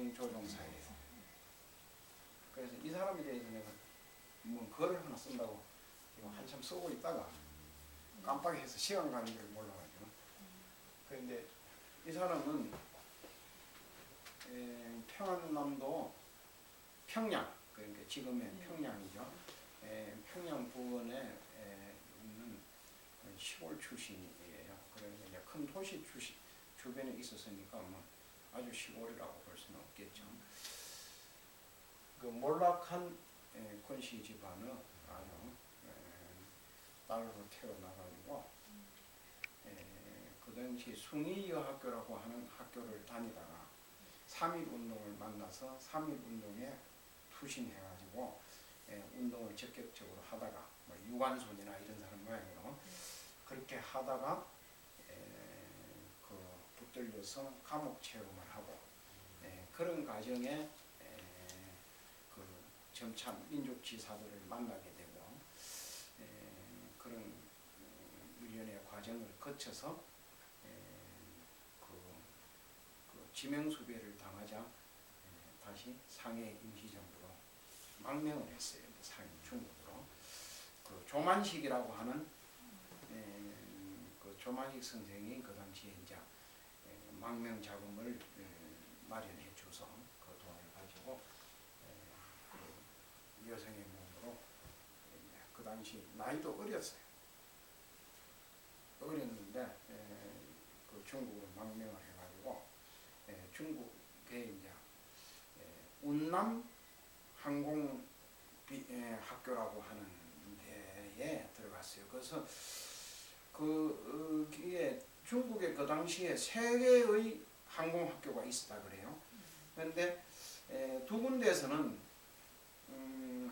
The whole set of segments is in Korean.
비행조종사예요. 그래서 이 사람에 대해서 내가 뭐 글을 하나 쓴다고 이거 한참 쓰고 있다가 깜빡해서 시간 가는 줄 몰라가지고. 그런데 이 사람은 평안남도 평양, 그러니까 지금의 평양이죠. 평양 부근에 있는 시골 출신이에요. 그러니까 이제 큰 도시 주변에 있었으니까 뭐 아주 시골이라고 볼 수는 없겠죠. 그 몰락한 권씨 집안은 아주 딸로 태어나가지고 그 당시 숭의여학교라고 하는 학교를 다니다가 3.1운동을 만나서 3.1운동에 투신해가지고 운동을 적극적으로 하다가 뭐 유관순이나 이런 사람 모양으로 그렇게 하다가 그 붙들려서 감옥 체험을 하고 그런 과정에 그 점차 민족지사들을 만나게 되고 그런 일련의 과정을 거쳐서 그 지명수배를 당하자 다시 상해 임시정부로 망명을 했어요. 상해 중국으로. 그 조만식이라고 하는 그 조만식 선생이 그 당시에 이제 망명 자금을 마련해 줘서 그 돈을 가지고 그 여성의 몸으로 그 당시 나이도 어렸어요. 어렸는데 그 중국으로 망명을 해가지고 중국에 이제 운남 항공 학교라고 하는 데에 들어갔어요. 그래서 그게 중국에 그 당시에 세 개의 항공학교가 있었다 그래요. 그런데 두 군데에서는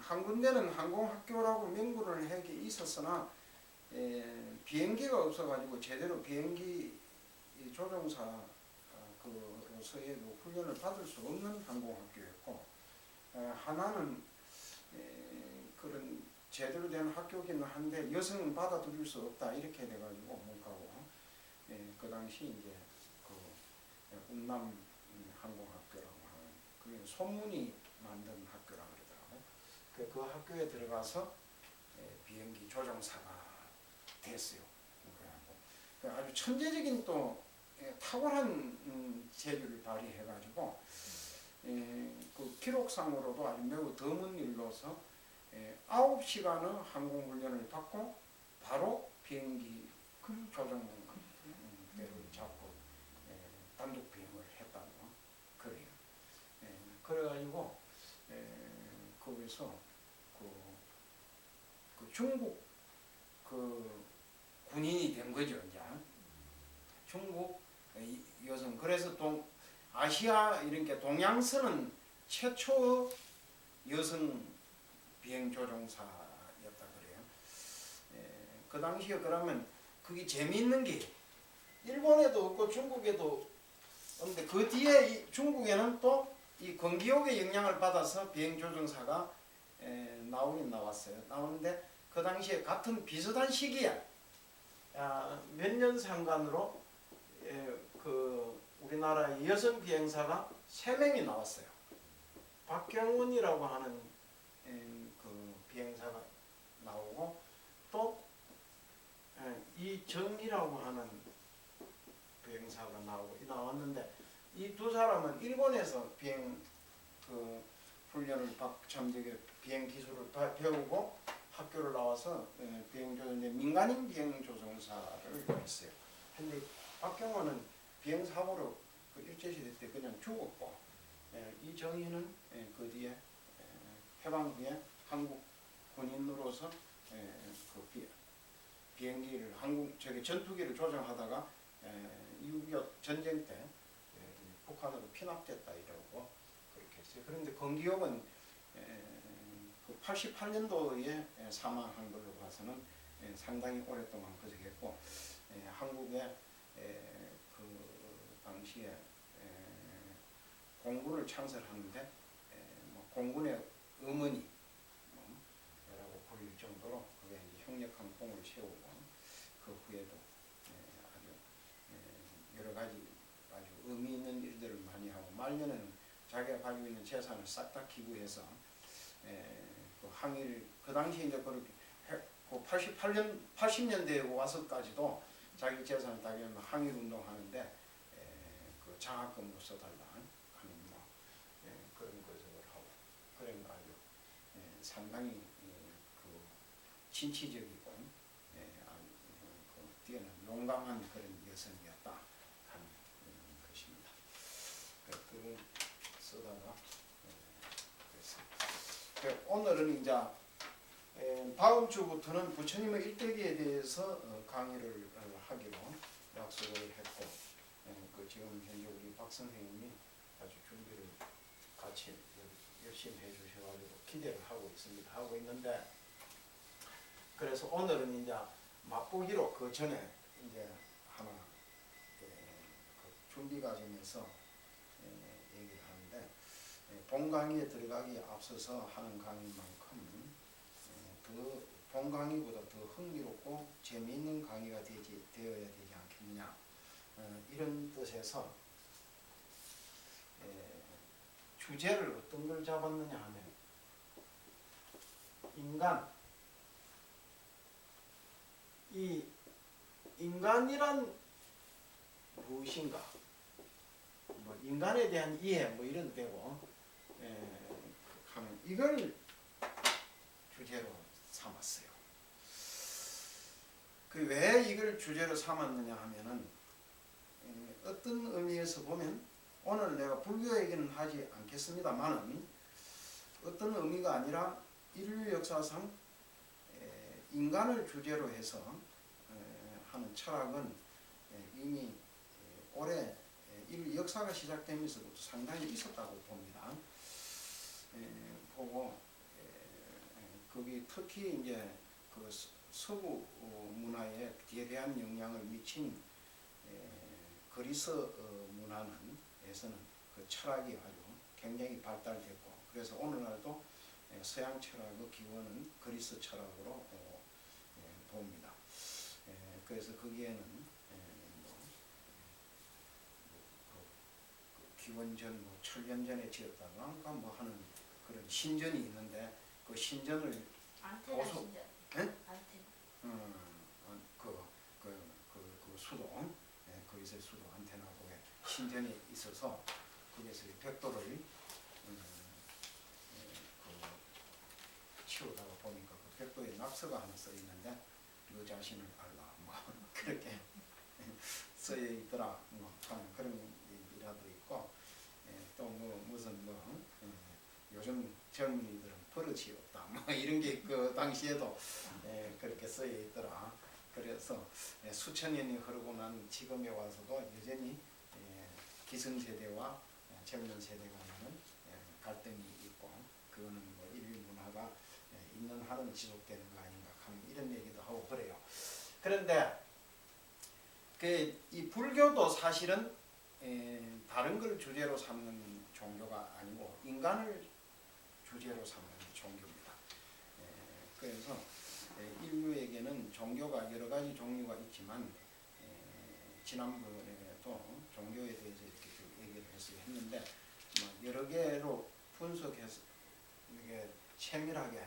한 군데는 항공학교라고 명부를 하게 있었으나 비행기가 없어가지고 제대로 비행기 조종사 그로서의 훈련을 받을 수 없는 항공학교였고 하나는 그런 제대로 된 학교기는 한데 여성은 받아들일 수 없다 이렇게 돼가지고 못 가고 그 당시 이제 그 운남 항공학교라고 하는 그 손문이 만든 학교라고 그러더라고요. 그 학교에 들어가서 비행기 조종사가 됐어요. 그래갖고 아주 천재적인 또 탁월한 재주를 발휘해가지고 그 기록상으로도 아주 매우 드문 일로서 9시간의 항공훈련을 받고 바로 비행기 조종대를 잡고 단독 비행을 했다고 그래요. 그래가지고 거기서 그 중국 그 군인이 된 거죠. 이제 중국 여성. 그래서 아시아 이런 게 동양서는 최초의 여성 비행조종사였다 그래요. 그 당시에 그러면 그게 재미있는 게 일본에도 없고 중국에도 없는데 그 뒤에 중국에는 또 이 건기옥의 영향을 받아서 비행조종사가 나오긴 나왔어요. 나오는데 그 당시에 같은 비슷한 시기에 몇 년 상간으로 그 우리나라의 여성 비행사가 3명이 나왔어요. 박경훈이라고 하는 그 비행사가 나오고 또 이정이라고 하는 비행사가 나왔는데 이 두 사람은 일본에서 비행 그 훈련을 비행 기술을 배우고 학교를 나와서 민간인 비행조종사를 했어요. 근데 박경호는 비행사고로 그 일제시대 때 그냥 죽었고 이정희는 그 뒤에 해방 후에 한국 군인으로서 그 비행기를 전투기를 조종하다가 6.25 전쟁 때 북한으로 피납됐다 이러고 그렇게 했어요. 그런데 건기옥은 그 88년도에 사망한 걸로 봐서는 상당히 오랫동안 거적했고 한국에 그 당시에 공군을 창설하는데 뭐 공군의 어머니 라고 불릴 정도로 그게 이제 형력한 공을 세우고 그 후에도 아주 여러 가지 아주 의미 있는 일들을 많이 하고 말년에는 자기가 가지고 있는 재산을 싹 다 기부해서 그 항일 그 당시에 이제 그렇게 그 80년대에 와서까지도 자기 재산을 다 항일 운동하는데 그 장학금으로 써달라 하는 뭐 그런 것을 하고 그런 거 아주 상당히 그 진취적이고 아주 그 뛰어난 용감한 그런 여성이었다 하는 것입니다. 그걸 쓰다가 그래서 오늘은 이제 다음 주부터는 부처님의 일대기에 대해서 강의를 하기로 약속을 했고 그 지금 현재 우리 박 선생님이 아주 준비를 같이 열심히 해주셔가지고 기대를 하고 있는데 그래서 오늘은 이제 맛보기로 그 전에 이제 하나 그 준비 과정에서 얘기를 하는데 본 강의에 들어가기 앞서서 하는 강의만큼 본 강의보다 더 흥미롭고 재미있는 강의가 되어야 되지 않겠느냐 이런 뜻에서 주제를 어떤 걸 잡았느냐 하면 이 인간이란 무엇인가 뭐 인간에 대한 이해 뭐 이런 되고 하는 이걸 주제로 삼았어요. 그 왜 이걸 주제로 삼았느냐 하면은 어떤 의미에서 보면 오늘 내가 불교 얘기는 하지 않겠습니다만은 어떤 의미가 아니라 인류 역사상 인간을 주제로 해서 하는 철학은 이미 올해 인류 역사가 시작되면서부터 상당히 있었다고 봅니다. 보고 거기 특히 이제 그 서구 문화에 대대한 영향을 미친 그리스 문화에서는 그 철학이 아주 굉장히 발달됐고 그래서 오늘날도 서양 철학의 기원은 그리스 철학으로 봅니다. 그래서 거기에는 기원전 뭐 천년전에 지었다가 뭐 하는 그런 신전이 있는데 그 신전을 안테나 신전. 네? 안테나. 그 수도 거기서 수도 안테나고에 신전이 있어서 거기서 벽돌을 치우다가 보니까 그 벽돌에 낙서가 하나 써 있는데 너 자신을 알라 뭐 그렇게 써 있더라 뭐 하는 그런 일화도 있고 또 뭐 무슨 뭐 요즘 젊은이들은 버릇이 없다 뭐 이런 게 그 당시에도 그렇게 써 있더라. 그래서 수천 년이 흐르고 난 지금에 와서도 여전히 기성세대와 젊은 세대 간에는 갈등이 있고 그거는 뭐 인류 문화가 있는 한은 지속되는 거 아닌가 하는 이런 얘기도 하고 그래요. 그런데 이 불교도 사실은 다른 걸 주제로 삼는 종교가 아니고 인간을 주제로 삼는 종교입니다. 그래서 인류에게는 종교가 여러 가지 종류가 있지만 지난번에도 종교에 대해서 이렇게 얘기를 했는데 여러 개로 분석해서 이게 세밀하게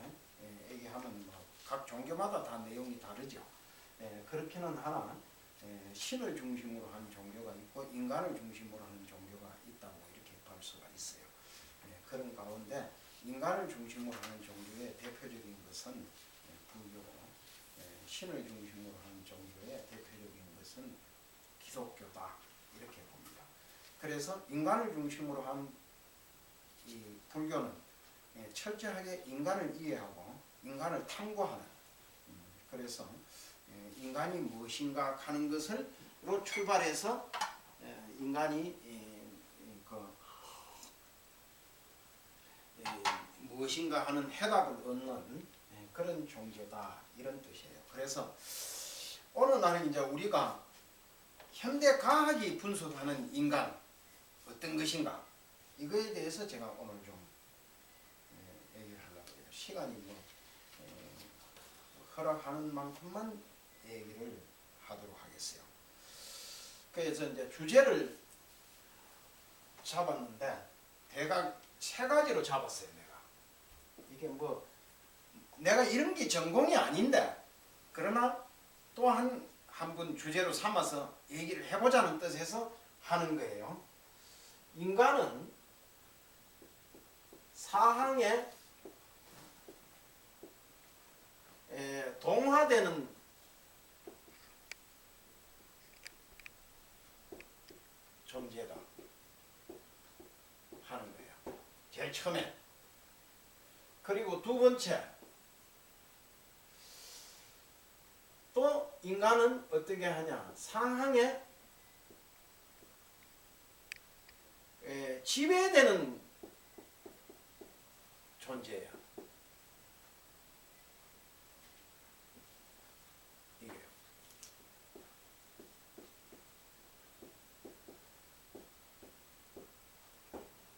얘기하면 각 종교마다 다 내용이 다르죠. 그렇기는 하나 신을 중심으로 하는 종교가 있고 인간을 중심으로 하는 종교가 있다고 이렇게 볼 수가 있어요. 그런 가운데 인간을 중심으로 하는 종교의 대표적인 것은 불교고 신을 중심으로 하는 종교의 대표적인 것은 기독교다 이렇게 봅니다. 그래서 인간을 중심으로 한 이 불교는 철저하게 인간을 이해하고 인간을 탐구하는 그래서 인간이 무엇인가 하는 것으로 출발해서 인간이 무엇인가 하는 해답을 얻는 그런 종교다 이런 뜻이에요. 그래서 어느 날은 이제 우리가 현대 과학이 분석하는 인간 어떤 것인가 이거에 대해서 제가 오늘 좀 얘기를 하려고 해요. 시간이 뭐 허락하는 만큼만 얘기를 하도록 하겠어요. 그래서 이제 주제를 잡았는데 대각 세 가지로 잡았어요. 내가 이게 뭐 내가 이런 게 전공이 아닌데 그러나 또 한 분 주제로 삼아서 얘기를 해보자는 뜻에서 하는 거예요. 인간은 사항에 동화되는 존재다 하는 거예요. 제일 처음에. 그리고 두 번째, 또 인간은 어떻게 하냐, 상황에 지배되는 존재야. 이게요.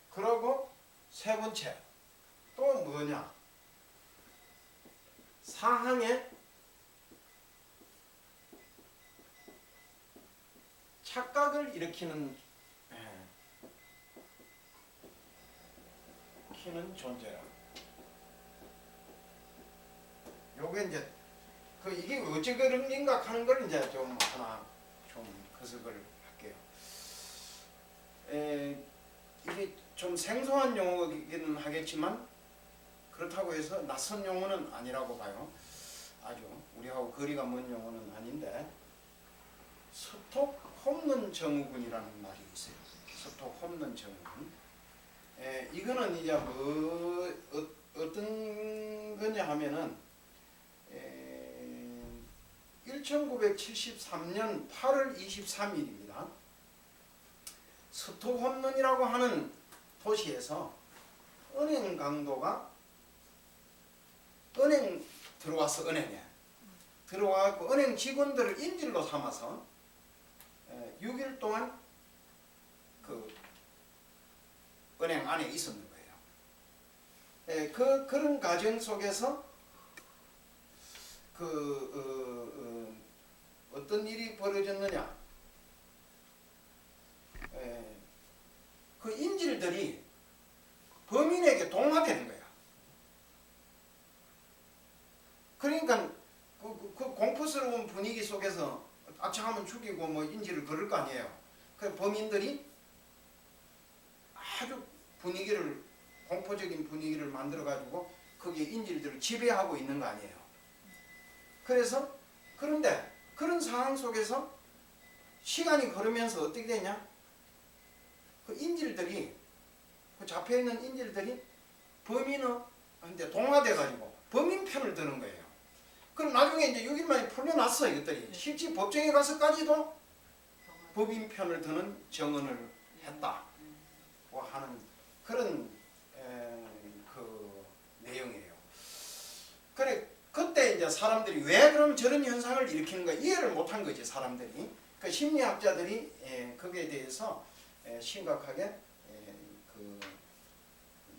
그리고 세 번째, 또 뭐냐, 상황에 착각을 일으키는 존재라. 요게 이제 이게 어찌 그런가 하는 걸 이제 좀 하나 좀 해석을 할게요. 이게 좀 생소한 용어이기는 하겠지만 그렇다고 해서 낯선 용어는 아니라고 봐요. 아주 우리하고 거리가 먼 용어는 아닌데, 스톡홈런 증후군이라는 말이 있어요. 스톡홈런 증후군. 이거는 이제 어떤 거냐 하면은 1973년 8월 23일입니다. 스톡홈런이라고 하는 도시에서 은행 강도가 들어와서 은행에 들어와서 은행 직원들을 인질로 삼아서 6일 동안 그 은행 안에 있었는 거예요. 그런 과정 속에서 어떤 일이 벌어졌느냐? 그 인질들이 범인에게 동화되는 거야. 그러니까 그 공포스러운 분위기 속에서 악착하면 죽이고 뭐 인질을 걸을 거 아니에요. 그 범인들이 아주 공포적인 분위기를 만들어 가지고 거기에 인질들을 지배하고 있는 거 아니에요. 그래서 그런데 그런 상황 속에서 시간이 흐르면서 어떻게 되냐? 그 인질들이, 그 잡혀있는 인질들이 범인한테 동화돼 가지고 범인 편을 드는 거예요. 그럼 나중에 이제 6일 만에 풀려났어. 이것들이 실제 법정에 가서까지도 법인 편을 드는 증언을 했다고 하는 그런 그 내용이에요. 그래, 그때 이제 사람들이 왜 그럼 저런 현상을 일으키는가 이해를 못한 거지. 사람들이, 그 심리학자들이 거기에 대해서 심각하게 그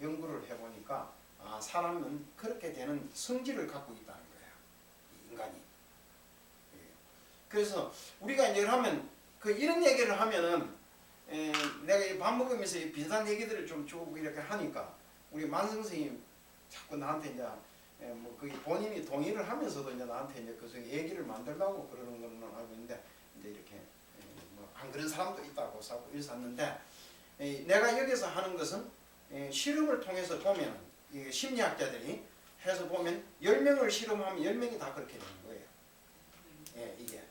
연구를 해보니까 사람은 그렇게 되는 성질을 갖고 있다는 거예요. 인간이. 그래서 우리가 이제 하면 이런 얘기를 하면은 내가 밥 먹으면서 비슷한 얘기들을 좀 쭉 이렇게 하니까 우리 만 선생님 자꾸 나한테 이제 본인이 동의를 하면서도 이제 나한테 이제 그 얘기를 만들라고 그러는 건 알고 있는데, 이제 이렇게 안 그런 사람도 있다고 자꾸 일삼는데, 내가 여기서 하는 것은 실험을 통해서 보면 심리학자들이 해서 보면 10명을 실험하면 10명이 다 그렇게 되는 거예요. 이게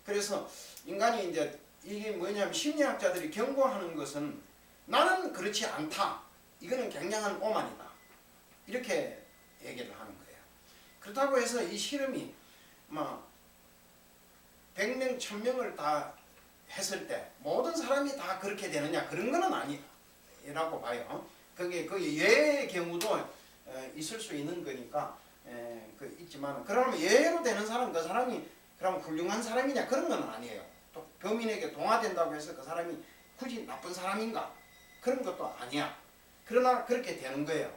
그래서 인간이 이제 이게 뭐냐면 심리학자들이 경고하는 것은 나는 그렇지 않다. 이거는 굉장한 오만이다. 이렇게 얘기를 하는 거예요. 그렇다고 해서 이 실험이 100명, 1000명을 다 했을 때 모든 사람이 다 그렇게 되느냐, 그런 거는 아니라고 봐요. 그게 예외의 경우도 있을 수 있는 거니까 있지만, 그러면 예외로 되는 사람, 그 사람이 그럼 훌륭한 사람이냐, 그런 건 아니에요. 또 범인에게 동화된다고 해서 그 사람이 굳이 나쁜 사람인가, 그런 것도 아니야. 그러나 그렇게 되는 거예요.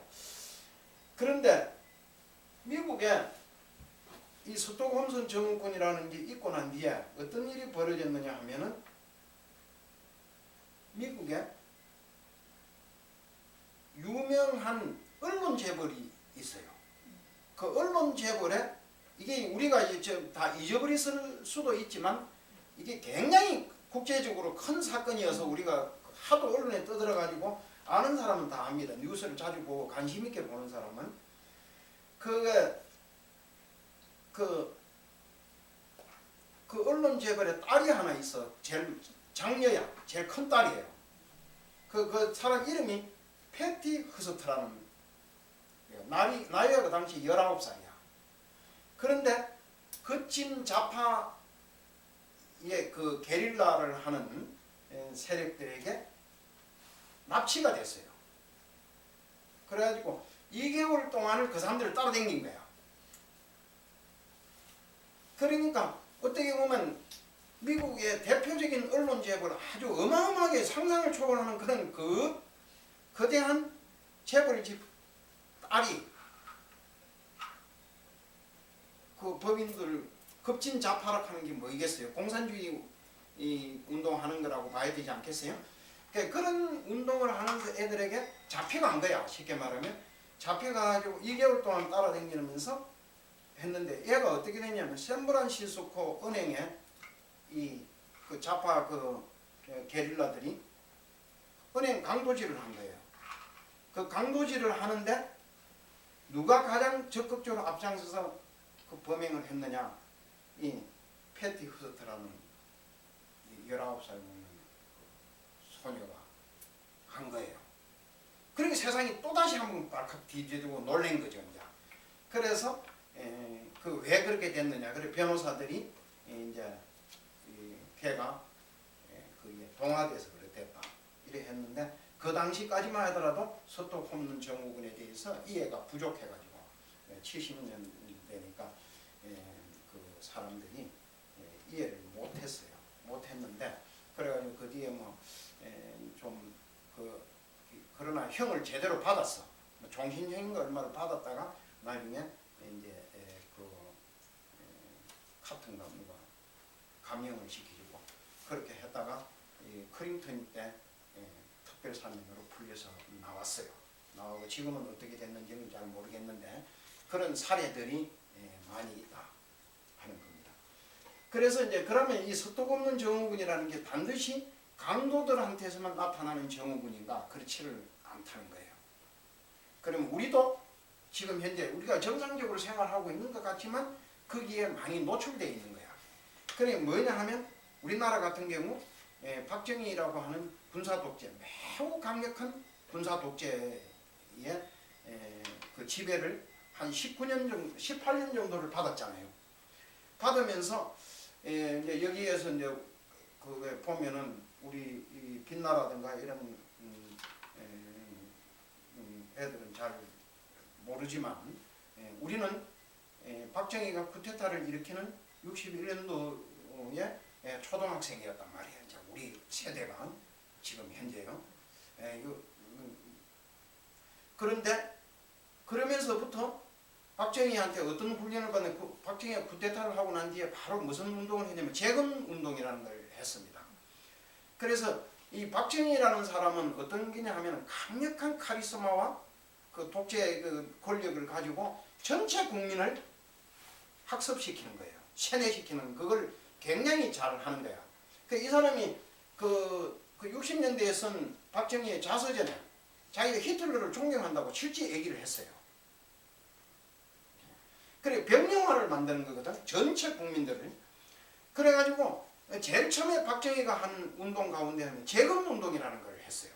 그런데 미국에 이 스톡홈슨 증후군이라는 게 있고 난 뒤에 어떤 일이 벌어졌느냐 하면은, 미국에 특정한 언론 재벌이 있어요. 그 언론 재벌에 이게 우리가 이제 다 잊어버렸을 수도 있지만 이게 굉장히 국제적으로 큰 사건이어서 우리가 하도 언론에 떠들어가지고 아는 사람은 다 압니다. 뉴스를 자주 보고 관심 있게 보는 사람은 그 언론 재벌에 딸이 하나 있어. 제일 장녀야. 제일 큰 딸이에요. 그 사람 이름이 패티 허스트라는 나이가 그 당시 19살이야. 그런데 거친 좌파의 그 게릴라를 하는 세력들에게 납치가 됐어요. 그래가지고 2개월 동안을 그 사람들을 따라다닌 거야. 그러니까 어떻게 보면 미국의 대표적인 언론 재벌 아주 어마어마하게 상상을 초월하는 그런 그 거대한 재벌 집 딸이 그 법인들 급진 좌파락하는 게 뭐이겠어요? 공산주의 운동하는 거라고 봐야 되지 않겠어요? 그러니까 그런 운동을 하는 애들에게 잡혀간 거야. 쉽게 말하면 잡혀가지고 2개월 동안 따라다니면서 했는데 얘가 어떻게 됐냐면 샌프란시스코 은행에 그 좌파 게릴라들이 은행 강도질을 한 거예요. 그 강도질을 하는데 누가 가장 적극적으로 앞장서서 그 범행을 했느냐? 이 패티 허스트라는 19살 먹는 소녀가 한 거예요. 그러니까 세상이 또다시 한번 발칵 뒤집고 놀란 거죠. 이제. 그래서 그 왜 그렇게 됐느냐? 그래 변호사들이 이제 걔가 동화돼서 그래 됐다 이래 했는데 그 당시까지만 하더라도 스톡홀m 증후군에 대해서 이해가 부족해가지고 70년 되니까 그 사람들이 이해를 못했어요. 못했는데 그래가지고 그 뒤에 그러나 형을 제대로 받았어. 종신형인가 얼마를 받았다가 나중에 이제 같은가 누가 감형을 시키고 그렇게 했다가 클린턴 때 특별사면으로 풀려서 나왔어요. 나오고 지금은 어떻게 됐는지는 잘 모르겠는데 그런 사례들이 많이 있다 하는 겁니다. 그래서 이제 그러면 이 스톡홀m 증후군이라는 게 반드시 강도들한테서만 나타나는 증후군인가? 그렇지를 않다는 거예요. 그러면 우리도 지금 현재 우리가 정상적으로 생활하고 있는 것 같지만 거기에 많이 노출되어 있는 거야. 그게 뭐냐 하면 우리나라 같은 경우 박정희라고 하는 군사 독재, 매우 강력한 군사 독재의 그 지배를 한 19년 정도, 18년 정도를 받았잖아요. 받으면서 이제 여기에서 이제 그 보면은 우리 이 빛나라든가 이런 애들은 잘 모르지만 우리는 박정희가 쿠데타를 일으키는 61년도에 초등학생이었단 말이에요. 이제 우리 세대가 지금 현재요. 그런데 그러면서부터 박정희한테 어떤 훈련을 받는 박정희가 쿠데타를 하고 난 뒤에 바로 무슨 운동을 했냐면 재건 운동이라는 걸 했습니다. 그래서 이 박정희라는 사람은 어떤 게냐 하면 강력한 카리스마와 그 독재의 그 권력을 가지고 전체 국민을 학습시키는 거예요. 세뇌시키는 그걸 굉장히 잘 하는 거야. 이 사람이 그 60년대에 쓴 박정희의 자서전에 자기가 히틀러를 존경한다고 실제 얘기를 했어요. 그래 병영화를 만드는 거거든. 전체 국민들을. 그래가지고 제일 처음에 박정희가 한 운동 가운데 하면 재건 운동이라는 걸 했어요.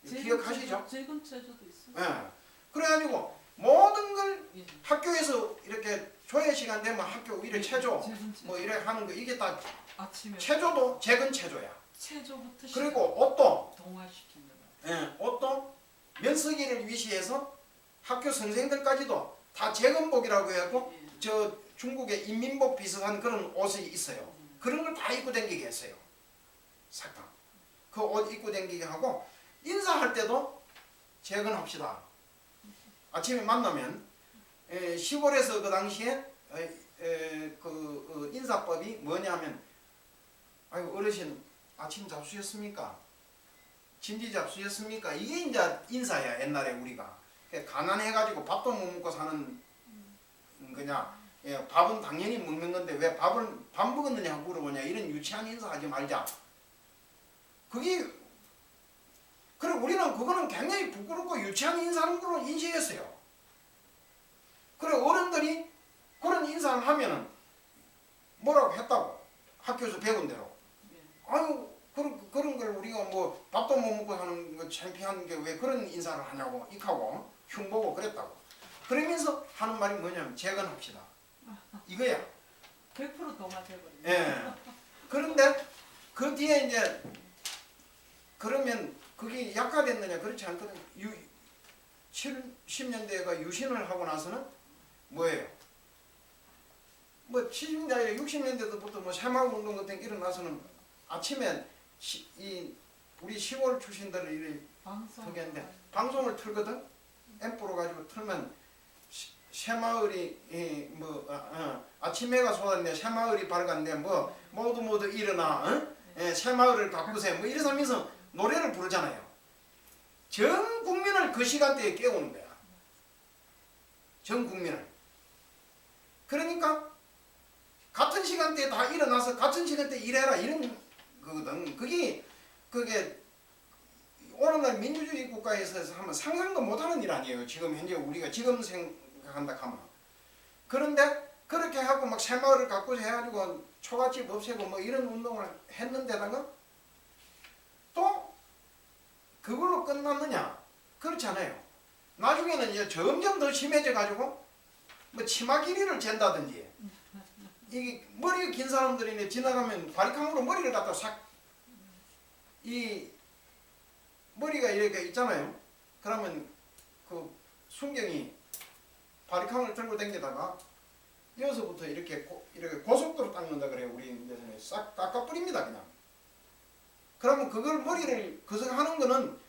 기억하시죠? 재건 체조도 있어요. 네. 그래가지고 모든 걸 예. 학교에서 이렇게 조회 시간 되면 학교 이래 체조 뭐 이래 하는 거 이게 다 아침에 체조도 재건 체조야. 체조부터 그리고 옷도 동화시킨다. 옷도 면서기를 위시해서 학교 선생들까지도 다 재건복이라고 해갖고 예. 저 중국의 인민복 비슷한 그런 옷이 있어요. 그런 걸 다 입고 다니게 했어요. 싹 다. 그 옷 입고 다니게 하고 인사할 때도 재건합시다. 아침에 만나면 시골에서 그 당시에 그 인사법이 뭐냐면 아이고 어르신 아침 잡수셨습니까? 진지 잡수셨습니까? 이게 이제 인사야. 옛날에 우리가 가난해가지고 밥도 못 먹고 사는 거냐. 예, 밥은 당연히 먹는 건데 왜 밥 먹었느냐 하고 물어보냐. 이런 유치한 인사하지 말자. 그게 그래 우리는 그거는 굉장히 부끄럽고 유치한 인사하는 걸로 인식했어요. 그래 어른들이 그런 인사를 하면은 뭐라고 했다고 학교에서 배운 대로. 예. 아유 그런 걸 우리가 뭐 밥도 못 먹고 하는 거 창피한 게 왜 그런 인사를 하냐고 익하고 흉보고 그랬다고. 그러면서 하는 말이 뭐냐면 재건합시다. 이거야. 100%더 맞아버리네. 예. 그런데 그 뒤에 이제 그러면 그게 약화됐느냐 그렇지 않거든. 70년대가 유신을 하고 나서는 뭐예요? 뭐 70년대 60년대부터 뭐 새마을운동 같은 게 일어나서는 아침에 우리 시골 출신들을 이렇게 방송. 하는데 방송을 틀거든. 앰프로 가지고 틀면 새마을이 아침 해가 솟았네. 새마을이 밝았네. 뭐 모두 일어나. 새마을을 가꾸세. 뭐 이래서 하면서 노래를 부르잖아요. 전 국민을 그 시간대에 깨우는 거야. 전 국민을. 그러니까 같은 시간대에 다 일어나서 같은 시간대에 일해라 이런 거거든. 그게 오늘날 민주주의 국가에서 하면 상상도 못하는 일 아니에요. 지금 현재 우리가 지금 생각한다 하면. 그런데 그렇게 하고 막 새마을을 가꾸자 해가지고 초가집 없애고 뭐 이런 운동을 했는데다가 또 그걸로 끝났느냐? 그렇지 않아요. 나중에는 이제 점점 더 심해져 가지고 뭐 치마 길이를 잰다든지 이게 머리가 긴 사람들이 지나가면 바리캉으로 머리를 갖다 이 머리가 이렇게 있잖아요. 그러면 그 순경이 바리캉을 들고 다니다가 여기서부터 이렇게 고속도로 닦는다 그래요. 우리 인제는 싹 깎아 뿌립니다 그냥. 그러면 그걸 머리를 그성하는 거는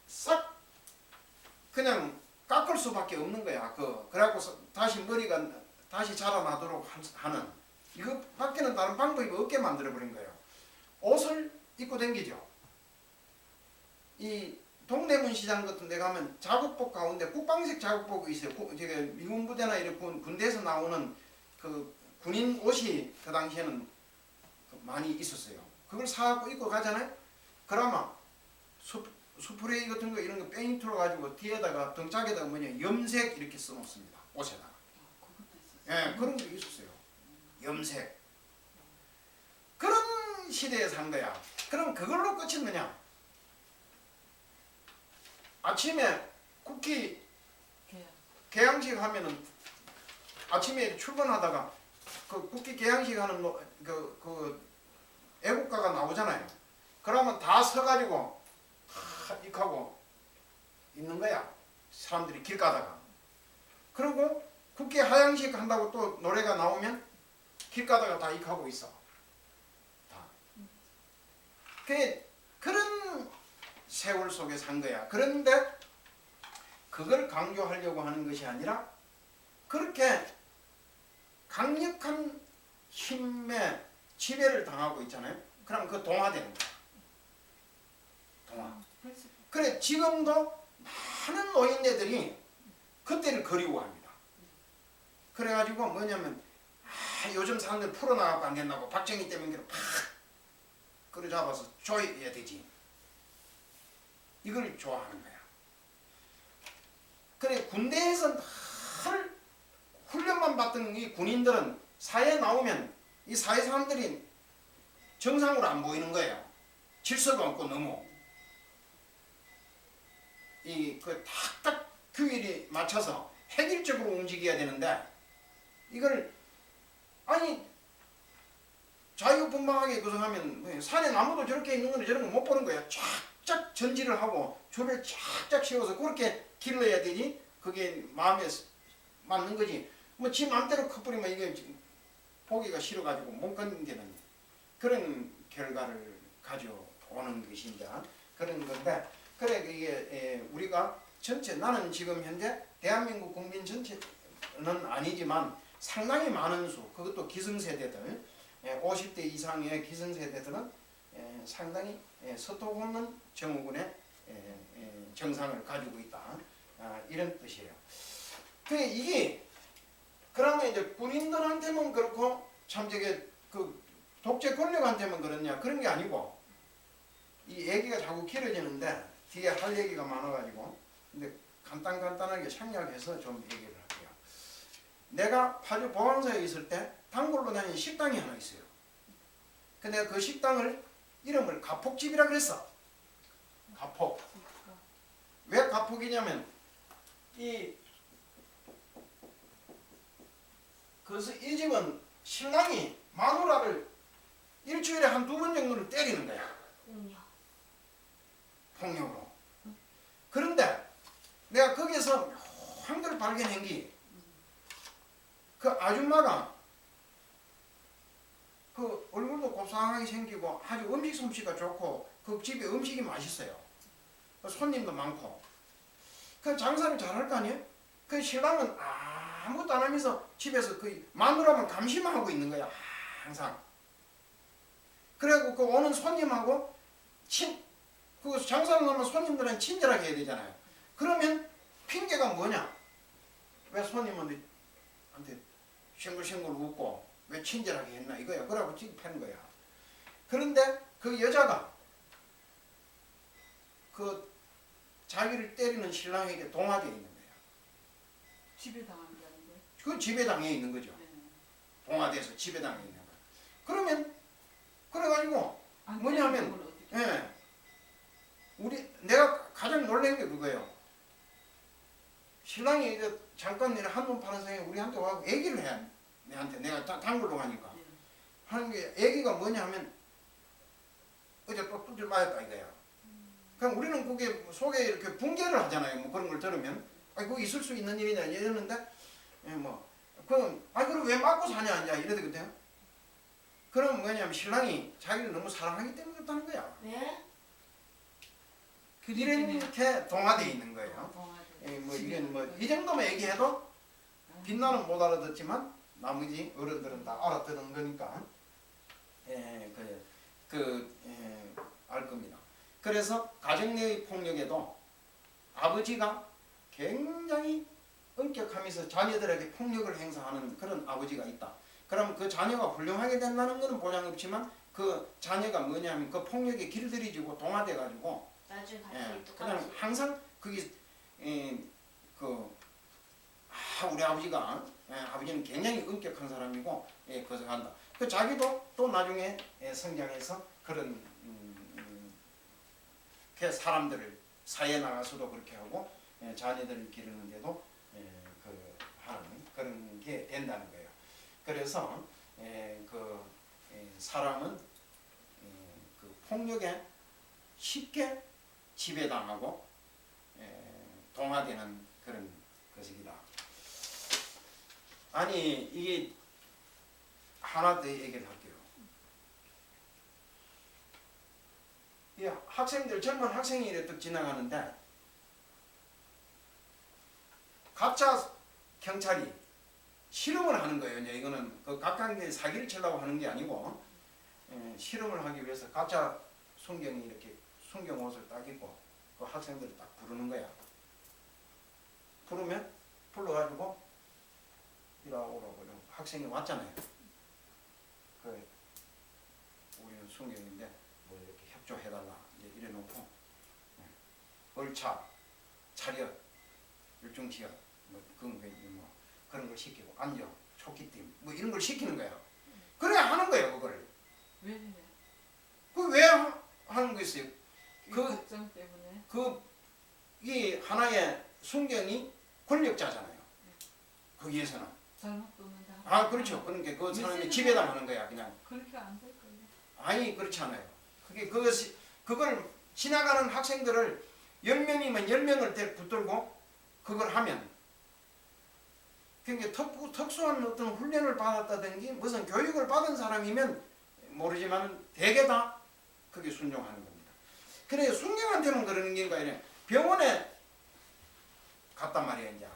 싹 그냥 깎을 수밖에 없는 거야. 그래갖고 다시 머리가 다시 자라나도록 하는 이거밖에는 다른 방법이 없게 만들어 버린 거예요. 옷을 입고 다니죠. 이 동대문 시장 같은 데 가면 작업복 가운데 국방색 작업복이 있어요. 미군 부대나 이런 군대에서 나오는 그 군인 옷이 그 당시에는 많이 있었어요. 그걸 사갖고 입고 가잖아요. 그러면 스프레이 같은 거 이런 거 페인트로 가지고 뒤에다가 등짝에다가 염색 이렇게 써놓습니다. 옷에다가. 그것도 있었어요. 예, 그런 게 있었어요. 염색. 그런 시대에 산 거야. 그럼 그걸로 끝이느냐? 아침에 국기 개양식 하면은 아침에 출근하다가 그 국기 개양식 하는 그 애국가가 나오잖아요. 그러면 다 서가지고 이렇게 하고 있는 거야. 사람들이 길 가다가. 그리고 국기 하양식 한다고 또 노래가 나오면 길 가다가 다 이렇게 하고 있어. 다. 그런 세월 속에 산 거야. 그런데 그걸 강조하려고 하는 것이 아니라 그렇게 강력한 힘에 지배를 당하고 있잖아요. 그럼 그 동화되는 거야. 동화. 그래 지금도 많은 노인네들이 그때를 그리워합니다. 그래가지고 뭐냐면 요즘 사람들 풀어나가고 안 된다고 박정희 때문에 팍 끌어잡아서 조여야 되지. 이걸 좋아하는 거야. 그래 군대에서 늘 훈련만 받던 이 군인들은 사회에 나오면 이 사회 사람들이 정상으로 안 보이는 거예요. 질서가 없고 너무 그 탁탁 규율이 맞춰서 획일적으로 움직여야 되는데 이걸 아니 자유분방하게 구성하면 산에 나무도 저렇게 있는 건데 저런 거 못 보는 거야. 쫙쫙 전지를 하고 줄을 쫙쫙 세워서 그렇게 길러야 되지. 그게 마음에 맞는 거지. 뭐 지 마음대로 커버리면 이게 보기가 싫어가지고 못 견디는 그런 결과를 가져오는 것이 이제 그런 건데 그래 이게 우리가 전체 나는 지금 현재 대한민국 국민 전체는 아니지만 상당히 많은 수 그것도 기성세대들 50대 이상의 기성세대들은 상당히 서토 없는 정우군의 정상을 가지고 있다. 이런 뜻이에요. 이게 그러면 이제 군인들한테만 그렇고 참 저게 그 독재 권력한테만 그렇냐 그런 게 아니고 이 얘기가 자꾸 길어지는데 뒤에 할 얘기가 많아가지고 근데 간단하게 생략해서 좀 얘기를 할게요. 내가 파주 보안사에 있을 때 단골로 다니는 식당이 하나 있어요. 근데 내가 그 식당을 이름을 가폭집이라 그랬어. 가폭. 왜 가폭이냐면 그래서 이 집은 신랑이 마누라를 일주일에 한 2번 정도는 때리는 거야. 폭력으로. 그런데 내가 거기서 한걸 발견한 게 그 아줌마가 그 얼굴도 곱상하게 생기고 아주 음식 솜씨가 좋고 그 집에 음식이 맛있어요. 손님도 많고. 그 장사를 잘할 거 아니에요? 그 신랑은 아무것도 안 하면서 집에서 그 마누라만 감시만 하고 있는 거야. 항상. 그래갖고 그 오는 손님하고 그 장사를 하면 손님들은 친절하게 해야 되잖아요. 그러면 핑계가 뭐냐? 왜 손님한테 싱글싱글 웃고 왜 친절하게 했나 이거야. 그러고 찌패는 거야. 그런데 그 여자가 그 자기를 때리는 신랑에게 동화되어 있는 거야. 지배당한다는 거예요? 그 지배당해 있는 거죠. 네. 동화돼서 지배당해 있는 거야. 그러면 그래가지고 안 뭐냐면 때리는 건 어떻게 내가 가장 놀란 게 그거예요. 신랑이 이제 잠깐 한눈 파는 사이에 우리한테 와서 얘기를 해. 내한테 내가 단골로 가니까 네. 하는 게 얘기가 뭐냐 하면 어제 또 뚜들 맞았다 이거야. 그럼 우리는 그게 속에 이렇게 붕괴를 하잖아요. 뭐 그런 걸 들으면 그거 있을 수 있는 일이냐 이러는데 그럼 그럼 왜 맞고 사냐 이제 이러거든요. 그럼 뭐냐면 신랑이 자기를 너무 사랑하기 때문에 그렇다는 거야. 왜? 이렇게 동화되어 있는 거예요. 이건 이 정도만 얘기해도 빛나는 못 알아듣지만 나머지 어른들은 다 알아듣는 거니까 알 겁니다. 그래서 가정 내의 폭력에도 아버지가 굉장히 엄격하면서 자녀들에게 폭력을 행사하는 그런 아버지가 있다. 그럼 그 자녀가 훌륭하게 된다는 것은 보장 없지만 그 자녀가 뭐냐면 그 폭력에 길들여지고 동화돼 가지고 나중에 같이 그다음 똑같이. 항상 그게 우리 아버지가 아버지는 굉장히 엄격한 사람이고 그것을 한다. 그 자기도 또 나중에 성장해서 그런 그 사람들을 사회에 나가서도 그렇게 하고 자녀들을 기르는데도 하는 그런 게 된다는 거예요. 그래서 사람은 그 폭력에 쉽게 지배당하고 동화되는 그런 것이다. 아니 이게 하나 더 얘기를 할게요. 이 학생들 젊은 학생이 이렇게 지나가는데 각자 경찰이 실험을 하는 거예요. 이제 이거는 그 각각의 사기를 치려고 하는 게 아니고 실험을 하기 위해서 각자 순경이 이렇게 순경 옷을 딱 입고 그 학생들을 딱 부르는 거야. 부르면 불러가지고 이라고 학생이 왔잖아요. 우리는 순경인데 뭐 이렇게 협조해달라 이제 이래놓고 얼차, 차렷, 율중지역 그런 걸 시키고 앉아, 초기팀 뭐 이런 걸 시키는 거야. 그래야 하는 거예요 그걸. 왜 해? 왜 하는 거였어요? 걱정 때문에. 이 하나의 순경이 권력자잖아요. 거기에서는. 잘못보면 다. 그렇죠. 그러니까 그 사람이 지배당하는 거야 그냥. 그렇게 안 될 거예요. 아니 그렇지 않아요. 그걸 지나가는 학생들을 10명이면 10명을 붙들고 그걸 하면 그러니까 특수한 어떤 훈련을 받았다든지 무슨 교육을 받은 사람이면 모르지만 대개 다 그게 순종하는 겁니다. 그래 순경한테만 그러는 게 아니라 병원에 갔단 말이에요 이제.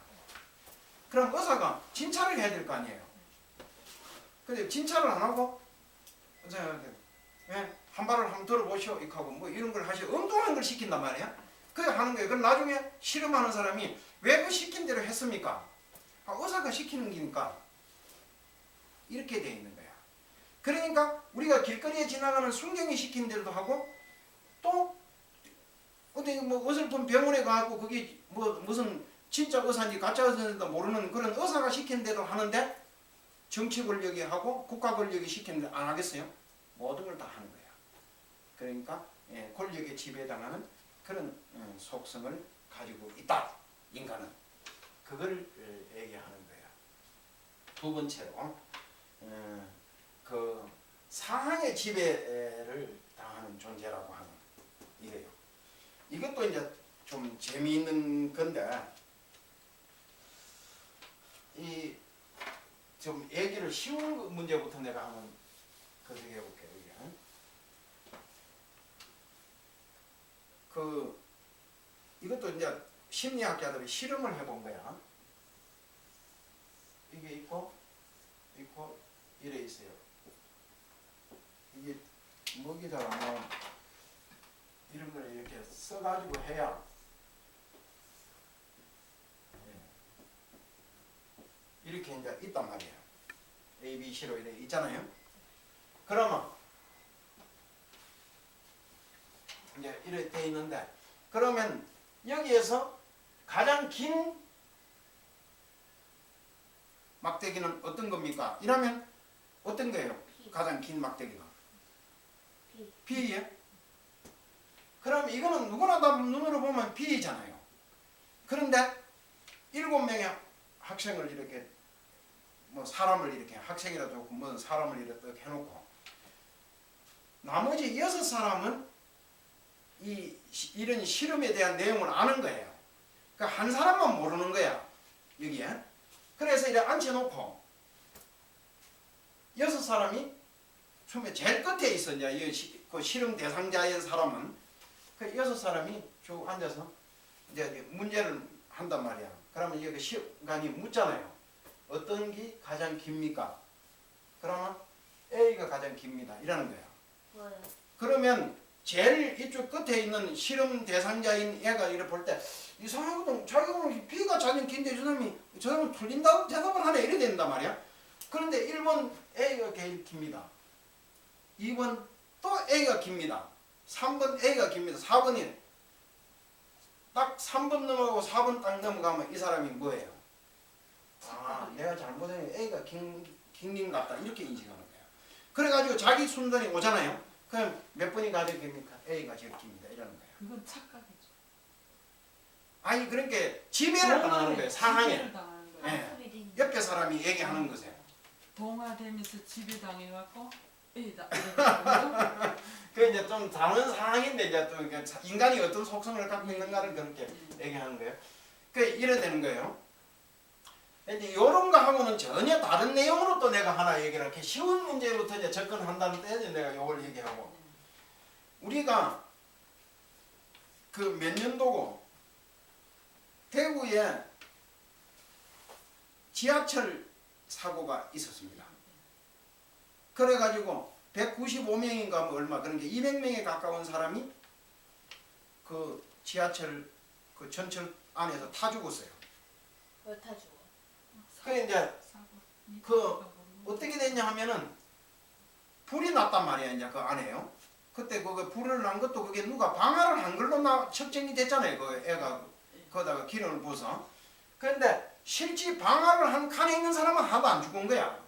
그럼 의사가 진찰을 해야 될 거 아니에요. 근데 진찰을 안 하고 한 발을 한번 들어보시오 이렇게 하고 뭐 이런 걸 하시오. 엉뚱한 걸 시킨단 말이야. 그래 하는 거예요. 그럼 나중에 실험하는 사람이 왜 그 시킨 대로 했습니까? 의사가 시키는 거니까 이렇게 돼 있는 거야. 그러니까 우리가 길거리에 지나가는 순경이 시킨 대로도 하고 또 어디 뭐 어설픈 병원에 가고 그게 뭐 무슨 진짜 의사인지 가짜 의사인지도 모르는 그런 의사가 시킨 대로 하는데 정치 권력이 하고 국가 권력이 시키는데 안 하겠어요? 모든 걸 다 하는 거야. 그러니까 권력에 지배당하는 그런 속성을 가지고 있다. 인간은 그걸 얘기하는 거야. 두 번째로 그 상황의 지배를 당하는 존재라고 하는 이래요. 이것도 이제 좀 재미있는 건데 이 좀 얘기를 쉬운 문제부터 내가 한번 그렇게 해볼게요. 이것도 이제 심리학자들이 실험을 해본 거야. 이게 있고 이래 있어요. 이게 먹이 잘 안 나오면 이런 걸 이렇게 써가지고 해야 이렇게 이제 있단 말이에요. A, B, C로 이렇게 있잖아요. 그러면 이제 이렇게 돼 있는데 그러면 여기에서 가장 긴 막대기는 어떤 겁니까? 이러면 어떤 거예요? 가장 긴 막대기가 B예요? 그럼 이거는 누구나 다 눈으로 보면 B잖아요. 그런데 7명의 학생을 이렇게 뭐 사람을 이렇게 학생이라 좋고 뭐 사람을 이렇게 해놓고 나머지 6사람은 이런 실험에 대한 내용을 아는 거예요. 그러니까 한 사람만 모르는 거야 여기에. 그래서 이렇게 앉혀놓고 6사람이 처음에 제일 끝에 있어. 이제 그 실험 대상자의 사람은 그 6사람이 쭉 앉아서 이제 문제를 한단 말이야. 그러면 여기 시간이 묻잖아요. 어떤 게 가장 깁니까? 그러면 A가 가장 깁니다. 이라는 거야. 뭐요? 그러면 제일 이쪽 끝에 있는 실험 대상자인 애가 이렇게 볼 때 이상하거든. 자기가 보면 B가 가장 긴데 저 사람은 틀린다고 대답을 하네. 이래 된단 말이야. 그런데 1번 A가 제일 깁니다. 2번 또 A가 깁니다. 3번 A가 깁니다. 4번이 딱 3번 넘어가고 4번 딱 넘어가면 이 사람이 뭐예요? 아, 내가 잘못하면 A가 긴님 같다. 이렇게 인식하는 거예요. 그래가지고 자기 순번이 오잖아요. 그럼 몇 번이 가장 깁니까? A가 제일 깁니다. 이러는 거예요. 그건 착각이죠. 아니 그러니까 지배를 당하는 거예요. 상황에. 지배를 당하는 거예요. 예. 옆에 사람이 얘기하는 것에. 동화되면서 지배당해갖고 A다. 그 이제 좀 다른 상황인데 이제 또 인간이 어떤 속성을 갖고 있는가를 그렇게 얘기하는 거예요. 그 이래 되는 거예요. 이제 이런 거 하고는 전혀 다른 내용으로 또 내가 하나 얘기를 할게. 쉬운 문제부터 이제 접근한다는 때 이제 내가 이걸 얘기하고 우리가 그 몇 년도고 대구에 지하철 사고가 있었습니다. 그래가지고 195명인가 뭐 얼마 그런 게 200명에 가까운 사람이 그 지하철 그 전철 안에서 타 죽었어요. 왜 타 죽어? 그래 이제 그 어떻게 됐냐 하면은 불이 났단 말이야. 이제 그 안에요. 그때 그 불을 난 것도 그게 누가 방화를 한 걸로 측정이 됐잖아요. 그 애가 거기다가 기름을 부어서. 그런데 실제 방화를 한 칸에 있는 사람은 하나도 안 죽은 거야.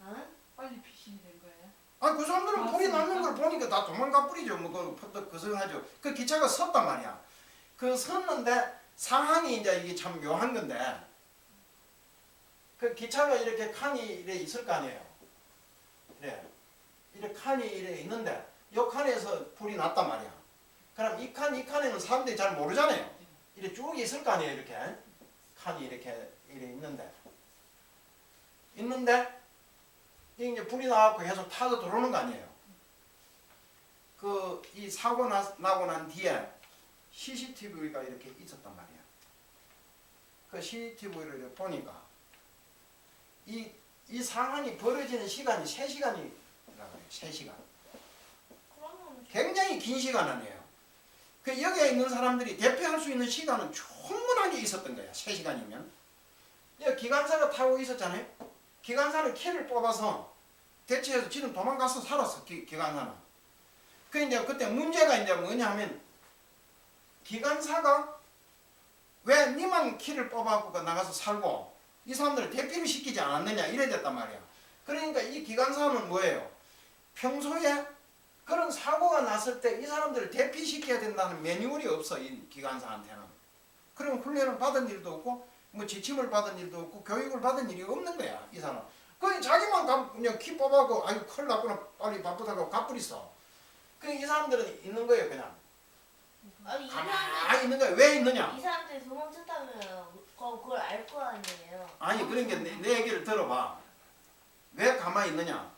어? 빨리 피신이 된 거예요. 아, 그 사람들은 불이 나는 걸 보니까 다 도망가 뿌리죠. 뭐, 그성하죠. 그 기차가 섰단 말이야. 그 섰는데 상황이 이제 이게 참 묘한 건데, 그 기차가 이렇게 칸이 이래 있을 거 아니에요. 이래 칸이 이래 있는데, 요 칸에서 불이 났단 말이야. 그럼 이 칸에는 사람들이 잘 모르잖아요. 이래 쭉 있을 거 아니에요. 이렇게 칸이 이렇게 있는데, 이제 불이 나갖고 계속 타서 들어오는 거 아니에요. 이 사고 나고 난 뒤에 CCTV가 이렇게 있었단 말이야. 그 CCTV를 이렇게 보니까 이 상황이 벌어지는 시간이 3시간이라고 해요. 3시간. 그러면 굉장히 긴 시간 아니에요. 그 여기에 있는 사람들이 대피할 수 있는 시간은 충분하게 있었던 거야. 3시간이면. 여기 기관사가 타고 있었잖아요. 기관사는 키를 뽑아서 대체해서 지금 도망가서 살았어. 기관사는. 그 이제 그때 문제가 이제 뭐냐 하면 기관사가 왜 니만 키를 뽑아갖고 나가서 살고 이 사람들을 대피를 시키지 않았느냐 이래 됐단 말이야. 그러니까 이 기관사는 뭐예요? 평소에 그런 사고가 났을 때 이 사람들을 대피시켜야 된다는 매뉴얼이 없어. 이 기관사한테는. 그럼 훈련을 받은 일도 없고 뭐 지침을 받은 일도 없고 교육을 받은 일이 없는 거야. 이 사람. 그 자기만 그냥 키 뽑아갖고 아이고 큰일 났구나 빨리 바쁘다고 가버렸어. 그 이 사람들은 있는 거예요 그냥. 아니 이 가만히 사람들 있는 거야. 왜 있느냐? 이 사람들이 도망쳤다면 그걸 알 거 아니에요. 아니 그러니까 내 얘기를 들어봐. 왜 가만히 있느냐?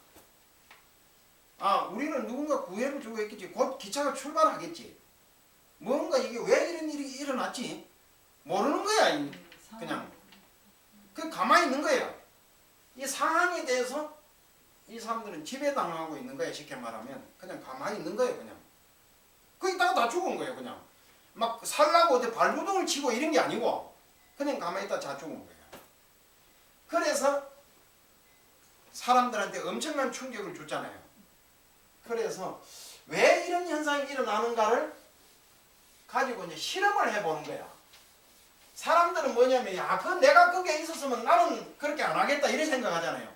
아 우리는 누군가 구애를 주고 있겠지. 곧 기차가 출발하겠지. 뭔가 이게 왜 이런 일이 일어났지? 모르는 거야. 그냥 그 가만히 있는 거야. 이 상황에 대해서 이 사람들은 지배당하고 있는 거야. 쉽게 말하면 그냥 가만히 있는 거예요. 그냥 그 있다가 다 죽은 거예요. 그냥 막 살라고 어디 발부동을 치고 이런 게 아니고 그냥 가만히 있다 다 죽은 거예요. 그래서 사람들한테 엄청난 충격을 줬잖아요. 그래서 왜 이런 현상이 일어나는가를 가지고 이제 실험을 해보는 거야. 사람들은 뭐냐면 야, 그 내가 거기에 있었으면 나는 그렇게 안 하겠다 이런 생각하잖아요.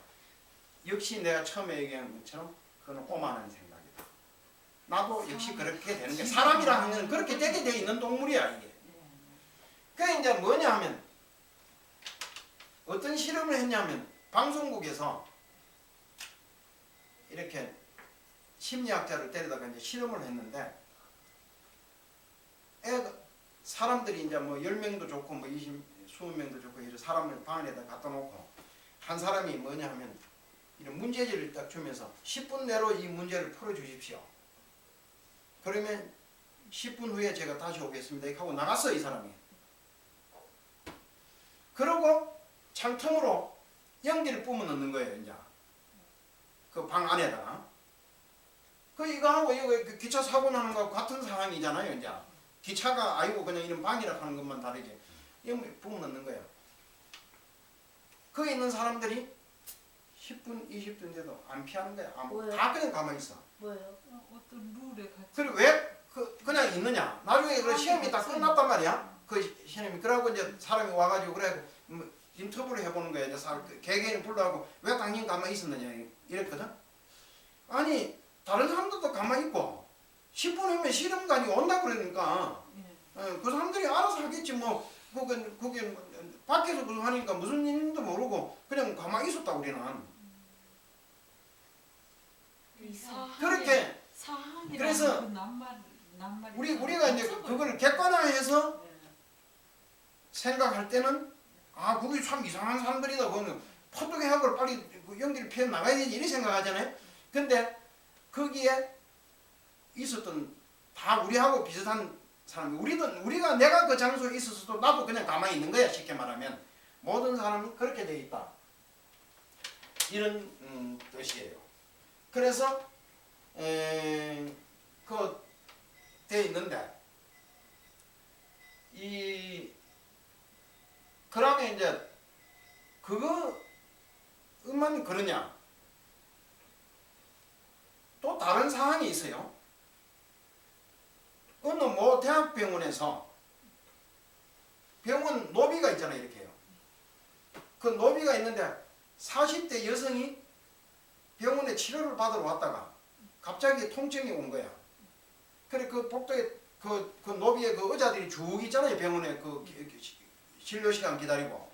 역시 내가 처음에 얘기한 것처럼 그건 오만한 생각이다. 나도 역시 그렇게 되는 게 사람이라는 건 그렇게 되게 돼 있는 동물이야 이게. 그게 이제 뭐냐 하면 어떤 실험을 했냐면 방송국에서 이렇게 심리학자를 데려다가 이제 실험을 했는데 사람들이 이제 뭐 10명도 좋고 뭐 20명도 좋고 이런 사람을 방 안에다 갖다 놓고 한 사람이 뭐냐 하면 이런 문제지를 딱 주면서 10분 내로 이 문제를 풀어 주십시오. 그러면 10분 후에 제가 다시 오겠습니다. 이렇게 하고 나갔어 이 사람이. 그러고 창통으로 연기를 뿜어 넣는 거예요 이제. 그 방 안에다가. 그 이거하고 이거 기차 사고 나는 거하고 같은 상황이잖아요 이제. 기차가 아니고 그냥 이런 방이라 하는 것만 다르게 연기 뿜어 넣는 거예요. 거기 있는 사람들이 10분, 20분 돼도 안 피하는 거야. 다 그냥 가만히 있어. 뭐예요? 어떤 룰에 같이. 그리고 왜 그냥 있느냐? 나중에 그 시험이 다 끝났단 말이야. 그 시험이. 그러고 이제 사람이 와가지고 그래 뭐 인터뷰를 해보는 거야. 이제 개개인을 불러하고 왜 당신 가만히 있었느냐 이랬거든. 아니 다른 사람들도 가만히 있고 10분 후면 실험관이 온다 그러니까 그 사람들이 알아서 하겠지 뭐. 그게 밖에서 그거 하니까 무슨 일인지도 모르고 그냥 가만히 있었다 우리는. 그렇게 그래서 우리가 이제 그걸 객관화해서 생각할 때는 아 그게 참 이상한 사람들이다. 그거는 포도개학을 빨리 연기를 피해 나가야 되지 이렇게 생각하잖아요. 근데 거기에 있었던 다 우리하고 비슷한 사람, 우리가 내가 그 장소에 있었어도 나도 그냥 가만히 있는 거야. 쉽게 말하면 모든 사람은 그렇게 돼 있다. 이런 뜻이에요. 그래서 그 돼 있는데 그러면 이제 그것만 그러냐? 또 다른 상황이 있어요. 어느 뭐 대학병원에서 병원 노비가 있잖아요. 이렇게요. 그 노비가 있는데 40대 여성이 병원에 치료를 받으러 왔다가 갑자기 통증이 온 거야. 그래 그 복도에 그 노비의 그 의자들이 쭉 있잖아요. 병원에 그 진료 시간 기다리고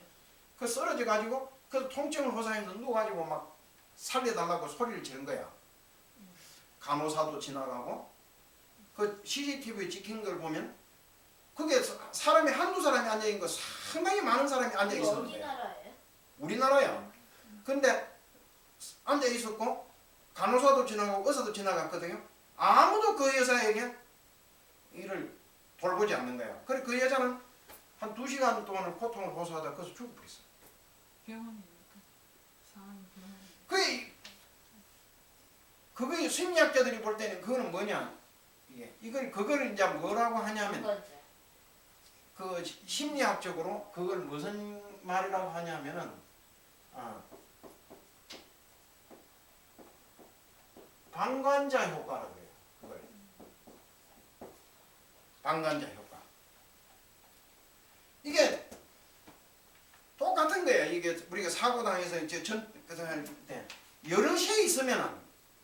그 쓰러져 가지고 그 통증을 호소해서 누워가지고 막 살려달라고 소리를 지른 거야. 간호사도 지나가고 그 CCTV에 찍힌 걸 보면 그게 사람이 한두 사람이 앉아 있는 거 상당히 많은 사람이 앉아 있었는데. 어디 나라예요? 우리나라야. 근데 앉아 있었고 간호사도 지나가고 의사도 지나갔거든요. 아무도 그 여자에게 이를 돌보지 않는 거야. 그래 그 여자는 한 2시간 동안을 고통을 호소하다 거기서 죽어버렸어. 병원이니까 상황이 병원. 그게 심리학자들이 볼 때는 그거는 뭐냐? 이걸 그걸 이제 뭐라고 하냐면 방관자. 그 심리학적으로 그걸 무슨 말이라고 하냐면은 방관자 효과라고 해요. 그걸 방관자 효과. 이게 똑같은 거예요. 이게 우리가 사고 당해서 이제 할 때 여럿이 있으면은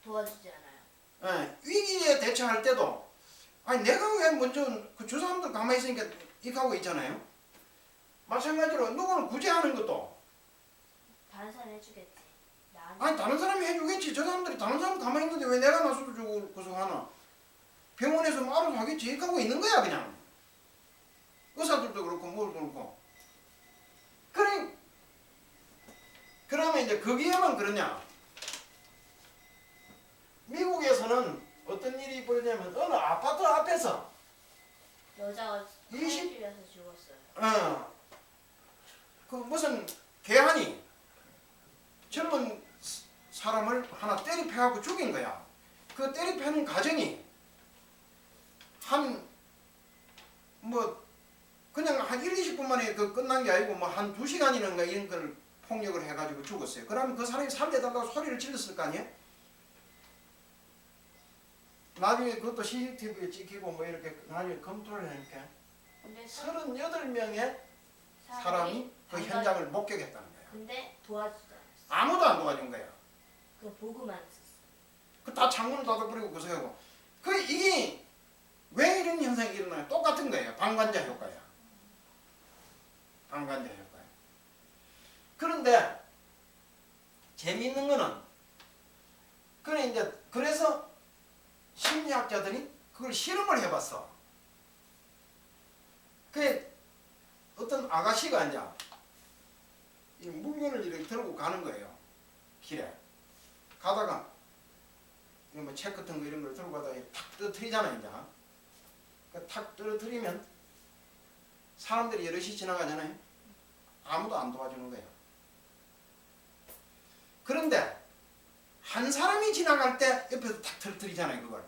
도와주지 않아요. 위기에 대처할 때도 아니 내가 왜 먼저 그 주 사람들 가만히 있으니까 이하고 있잖아요. 마찬가지로 누구는 구제하는 것도 다른 사람 해주겠지. 아니 다른 사람이 해주겠지. 저 사람들이 다른 사람 가만히 있는데 왜 내가 나서도 주고 그서 하나. 병원에서 뭐 알아서 하겠지. 이렇게 하고 있는 거야 그냥. 의사들도 그렇고 뭘 그렇고. 그러면 이제 거기에만 그러냐. 미국에서는 어떤 일이 벌어지냐면 어느 아파트 앞에서 여자가 20 칼질해서 죽었어요. 그 무슨 개한이 젊은 사람을 하나 때리패하고 죽인 거야. 그 때리패는 과정이 그냥 한 1, 20분 만에 그 끝난 게 아니고 뭐 한 2시간이는가 이런 걸 폭력을 해가지고 죽었어요. 그러면 그 사람이 살려달라고 소리를 질렀을 거 아니에요? 나중에 그것도 CCTV에 찍히고 뭐 이렇게 나중에 검토를 하니까 근데 38명의 사람이 그 방관- 현장을 목격했다는 거야. 근데 도와주지 않았어. 아무도 안 도와준 거야. 그 보고만 했었어. 그 다 창문을 닫아버리고 구석하고. 이게 왜 이런 현상이 일어나요? 똑같은 거예요. 방관자 효과야. 방관자 효과야. 그런데 재미있는 거는 그래서 심리학자들이 그걸 실험을 해봤어. 어떤 아가씨가 이제 이 물건을 이렇게 들고 가는 거예요. 길에 가다가 뭐 책 같은 거 이런 걸 들고 가다가 탁 떨어뜨리잖아요. 이제 탁 떨어뜨리면 사람들이 여럿이 지나가잖아요. 아무도 안 도와주는 거예요. 그런데 한 사람이 지나갈 때 옆에서 탁 떨어뜨리잖아요. 그걸.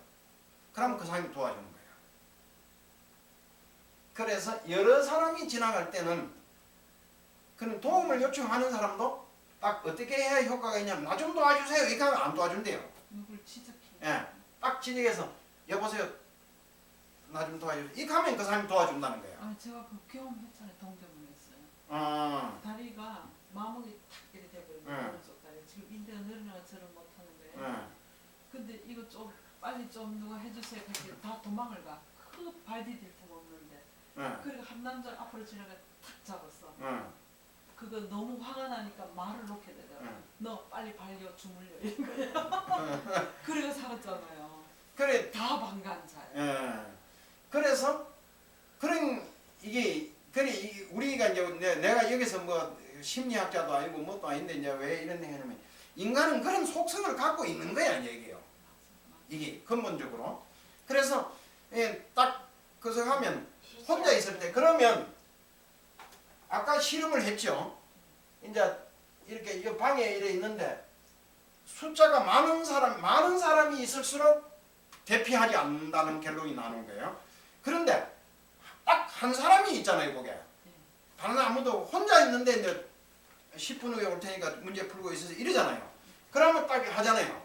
그러면 그 사람이 도와주는 거예요. 그래서 여러 사람이 지나갈 때는 그런 도움을 요청하는 사람도 딱 어떻게 해야 효과가 있냐면 나 좀 도와주세요. 이렇게 하면 안 도와준대요. 누굴 지적해. 예, 딱 지적해서 여보세요. 나 좀 도와주세요. 이렇게 하면 그 사람이 도와준다는 거예요. 아 제가 그 경험했잖아요. 동대문에서요. 다리가 마목이 탁 이렇게 돼버리는 응. 오른쪽 다리. 지금 인대가 늘어나가 저를 못하는 거예요. 근데 이거 좀 빨리 좀 누가 해주세요. 그래서 다 도망을 가. 그 발 디딜 틈 없는데. 그리고 한 남자 앞으로 지나가 탁 잡았어. 그거 너무 화가 나니까 말을 놓게 되더라고. 너 빨리 발려 주물려 이런 거예요. 그래가 살았잖아요. 그래, 다 방관자예요. 그래서 우리가 이제 내가 여기서 뭐 심리학자도 아니고 뭣도 아닌데 이제 왜 이런 얘기 하냐면 인간은 그런 속성을 갖고 있는 거야 얘기예요. 이게 근본적으로. 그래서 딱 그래서 하면 혼자 있을 때 그러면 아까 실험을 했죠. 이제 이렇게 이 방에 이래 있는데 숫자가 많은 사람이 있을수록 대피하지 않는다는 결론이 나는 거예요. 그런데 딱 한 사람이 있잖아요, 거기에. 다른 아무도 혼자 있는데 이제 10분 후에 올 테니까 문제 풀고 있어서 이러잖아요. 그러면 딱 하잖아요.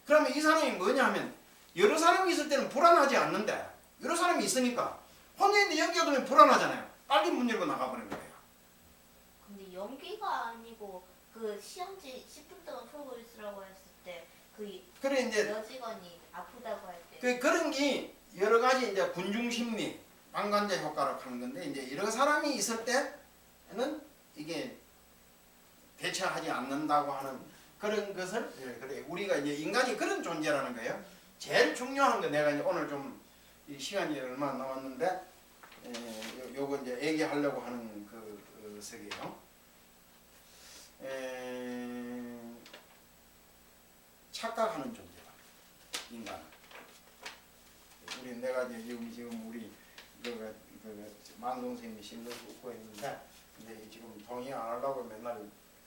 그러면 이 사람이 뭐냐 하면 여러 사람이 있을 때는 불안하지 않는데 여러 사람이 있으니까 혼자 있는데 연기가 들면 불안하잖아요. 빨리 문 열고 나가버리는 거예요. 근데 연기가 아니고 그 시험지 10분 동안 풀고 있으라고 했을 때 그 그래 이제 여직원이 아프다고 할 때 그런 게 여러 가지 이제 군중 심리, 방관자 효과라고 하는 건데 이제 여러 사람이 있을 때는 이게 대처하지 않는다고 하는 그런 것을 그래 우리가 이제 인간이 그런 존재라는 거예요. 제일 중요한 거 내가 이제 오늘 좀 이 시간이 얼마 안 남았는데 요거 이제 얘기하려고 하는 그 석이에요. 착각하는 존재다. 인간은. 내가 이제 지금 우리 만동 선생님이 신경 웃고 있는데 근데 지금 동의 안 하려고 맨날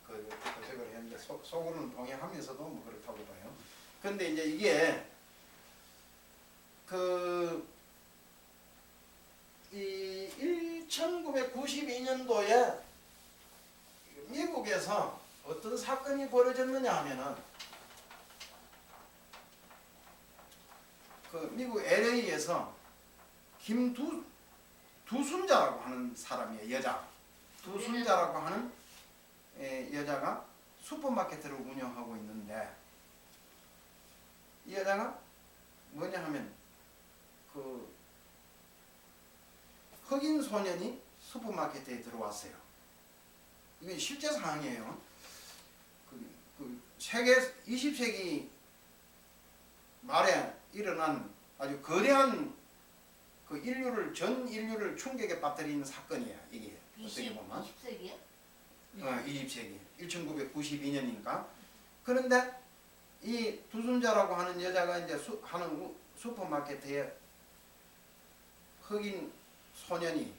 그 생각을 했는데 속으로는 동의하면서도 뭐 그렇다고 봐요. 근데 이제 이게 이 1992년도에 미국에서 어떤 사건이 벌어졌느냐 하면은 그 미국 LA에서 두순자라고 하는 사람이에요. 여자. 두순자라고 하는 여자가 슈퍼마켓을 운영하고 있는데 이 여자가 뭐냐 하면 그 흑인 소년이 슈퍼마켓에 들어왔어요. 이게 실제 상황이에요. 세계 20세기 말에 일어난 아주 거대한 전 인류를 충격에 빠뜨리는 사건이야. 이게 어떻게 보면 20세기요? 20세기 1992년이니까. 그런데 이 두순자라고 하는 여자가 이제 하는 슈퍼마켓에 흑인 소년이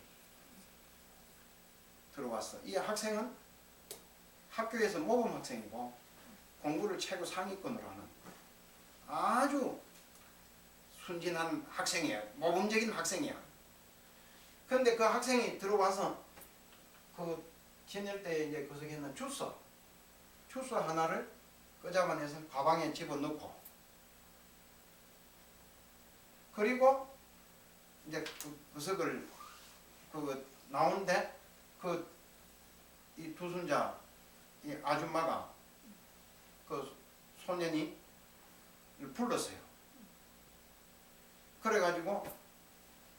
들어왔어. 이 학생은 학교에서 모범 학생이고 공부를 최고 상위권으로 하는 아주 순진한 학생이야. 모범적인 학생이야. 그런데 그 학생이 들어와서 그 저녁 때 이제 구석에는 주스 하나를 끄잡아내서 가방에 집어넣고 그리고 이제 구석을 나오는데 이 두순자 이 아줌마가 그 소년이 불렀어요. 그래가지고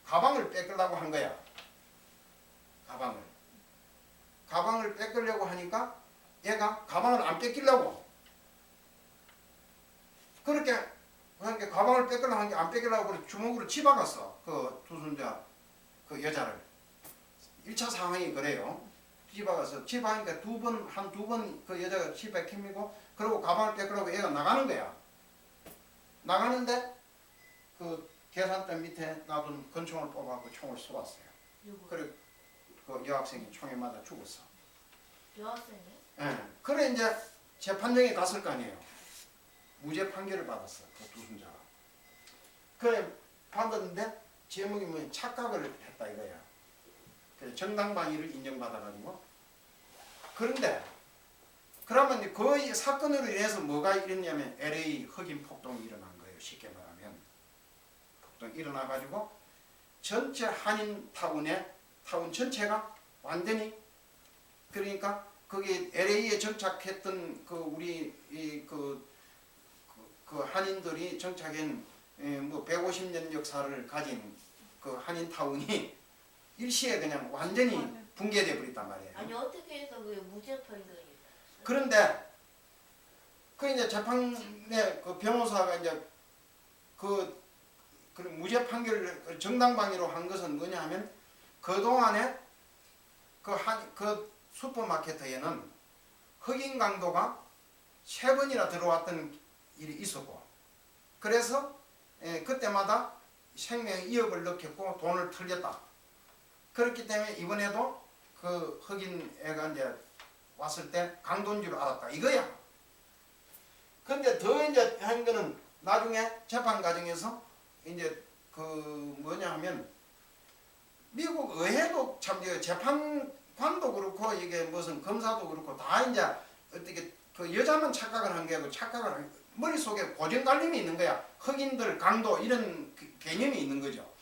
가방을 뺏으려고 한 거야. 가방을 뺏으려고 하니까 얘가 가방을 안 뺏기려고 그러니까 가방을 뺏으려고 한 게 안 뺏기려고 그래 주먹으로 집어갔어. 그 두순자 그 여자를 1차 상황이 그래요. 집어가서 집어하니까 한두 번 그 여자가 집에 킴이고 그리고 가방을 뺏으려고 얘가 나가는 거야. 나가는데 그 계산대 밑에 놔둔 권총을 뽑아갖고 총을 쏘았어요. 그래 그 여학생이 총에 맞아 죽었어. 여학생이요? 예. 그래 이제 재판정에 갔을 거 아니에요. 무죄 판결을 받았어. 그 두순자가. 그래 받았는데 제목이 뭐냐 착각을 했다 이거야. 그래서 정당방위를 인정받아가지고. 그런데 그러면 그 사건으로 인해서 뭐가 일어났냐면 LA 흑인 폭동이 일어난 거예요. 쉽게 말하면 폭동이 일어나가지고 전체 한인 타운 전체가 완전히 그러니까 거기 LA에 정착했던 그 우리 그 한인들이 정착한 뭐 150년 역사를 가진 그 한인 타운이 일시에 그냥 완전히 붕괴돼 버렸단 말이에요. 아니 어떻게 해서 그게 무죄 판결이? 그런데 그 이제 재판에 그 변호사가 이제 그 무죄 판결을 정당방위로 한 것은 뭐냐 하면 그 동안에 그 슈퍼마켓에는 흑인 강도가 3번이나 들어왔던 일이 있었고 그래서 그때마다 생명의 위협을 느꼈고 돈을 털렸다. 그렇기 때문에 이번에도 그 흑인 애가 이제 왔을 때 강도인 줄 알았다 이거야. 근데 더 이제 한 거는 나중에 재판 과정에서 이제 그 뭐냐 하면 미국 의회도 참 재판관도 그렇고 이게 무슨 검사도 그렇고 다 이제 어떻게 그 여자만 착각을 한 게 아니고 착각을 머릿속에 고정관념이 있는 거야. 흑인들 강도 이런 개념이 있는 거죠.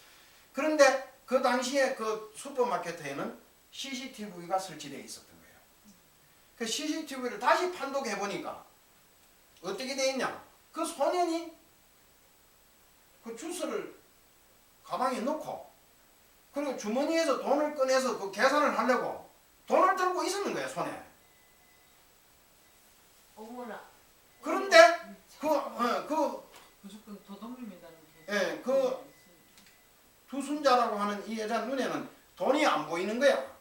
그런데 그 당시에 그 슈퍼마켓에는 CCTV가 설치되어 있었던 거예요. 그 CCTV를 다시 판독해 보니까 어떻게 되어 있냐? 그 소년이 그 주스를 가방에 넣고 그리고 주머니에서 돈을 꺼내서 그 계산을 하려고 돈을 들고 있었는 거예요, 손에. 어머나. 그런데 무조건 도둑놈이라는 게. 예, 그 두순자라고 하는 이 여자 눈에는 돈이 안 보이는 거야.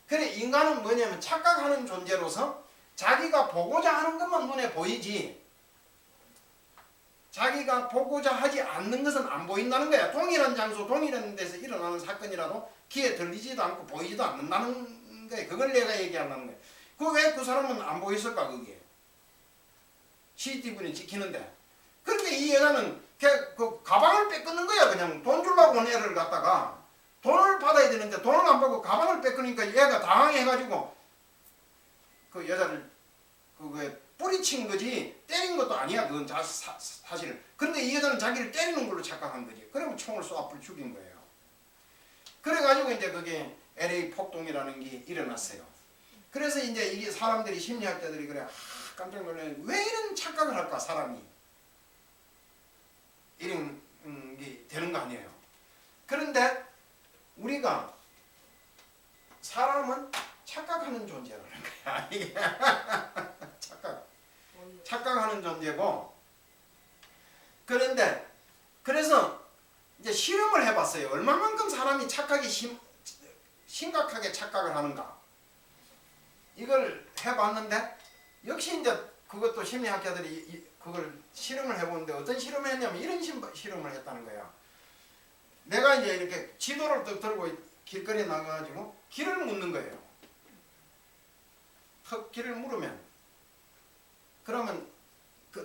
그래 인간은 뭐냐면 착각하는 존재로서 자기가 보고자 하는 것만 눈에 보이지 자기가 보고자 하지 않는 것은 안 보인다는 거야. 동일한 장소 동일한 데서 일어나는 사건이라도 귀에 들리지도 않고 보이지도 않는다는 거야. 그걸 내가 얘기하는 거야. 왜 그 사람은 안 보였을까 그게. CCTV는 지키는데. 그런데 이 여자는 그 가방을 뺏기는 거야. 그냥 돈 주려고 온 애를 갖다가 돈을 받아야 되는데 돈을 안 받고 가방을 뺏기니까 얘가 당황해가지고 그 여자를 그거에 뿌리친 거지 때린 것도 아니야. 그건 사실은. 그런데 이 여자는 자기를 때리는 걸로 착각한 거지. 그러면 총을 쏘아 죽인 거예요. 그래가지고 이제 그게 LA 폭동이라는 게 일어났어요. 그래서 이제 이게 사람들이 심리학자들이 그래 깜짝 놀래. 왜 이런 착각을 할까 사람이 이런 게 되는 거 아니에요. 그런데 우리가 사람은 착각하는 존재라는 거야. 이게 착각하는 존재고. 그런데 그래서 이제 실험을 해봤어요. 얼마만큼 사람이 심각하게 착각을 하는가. 이걸 해봤는데 역시 이제 그것도 심리학자들이 그걸 실험을 해보는데 어떤 실험을 했냐면 이런 실험을 했다는 거야. 내가 이제 이렇게 지도를 들고 길거리에 나가가지고 길을 묻는 거예요. 턱 길을 물으면 그러면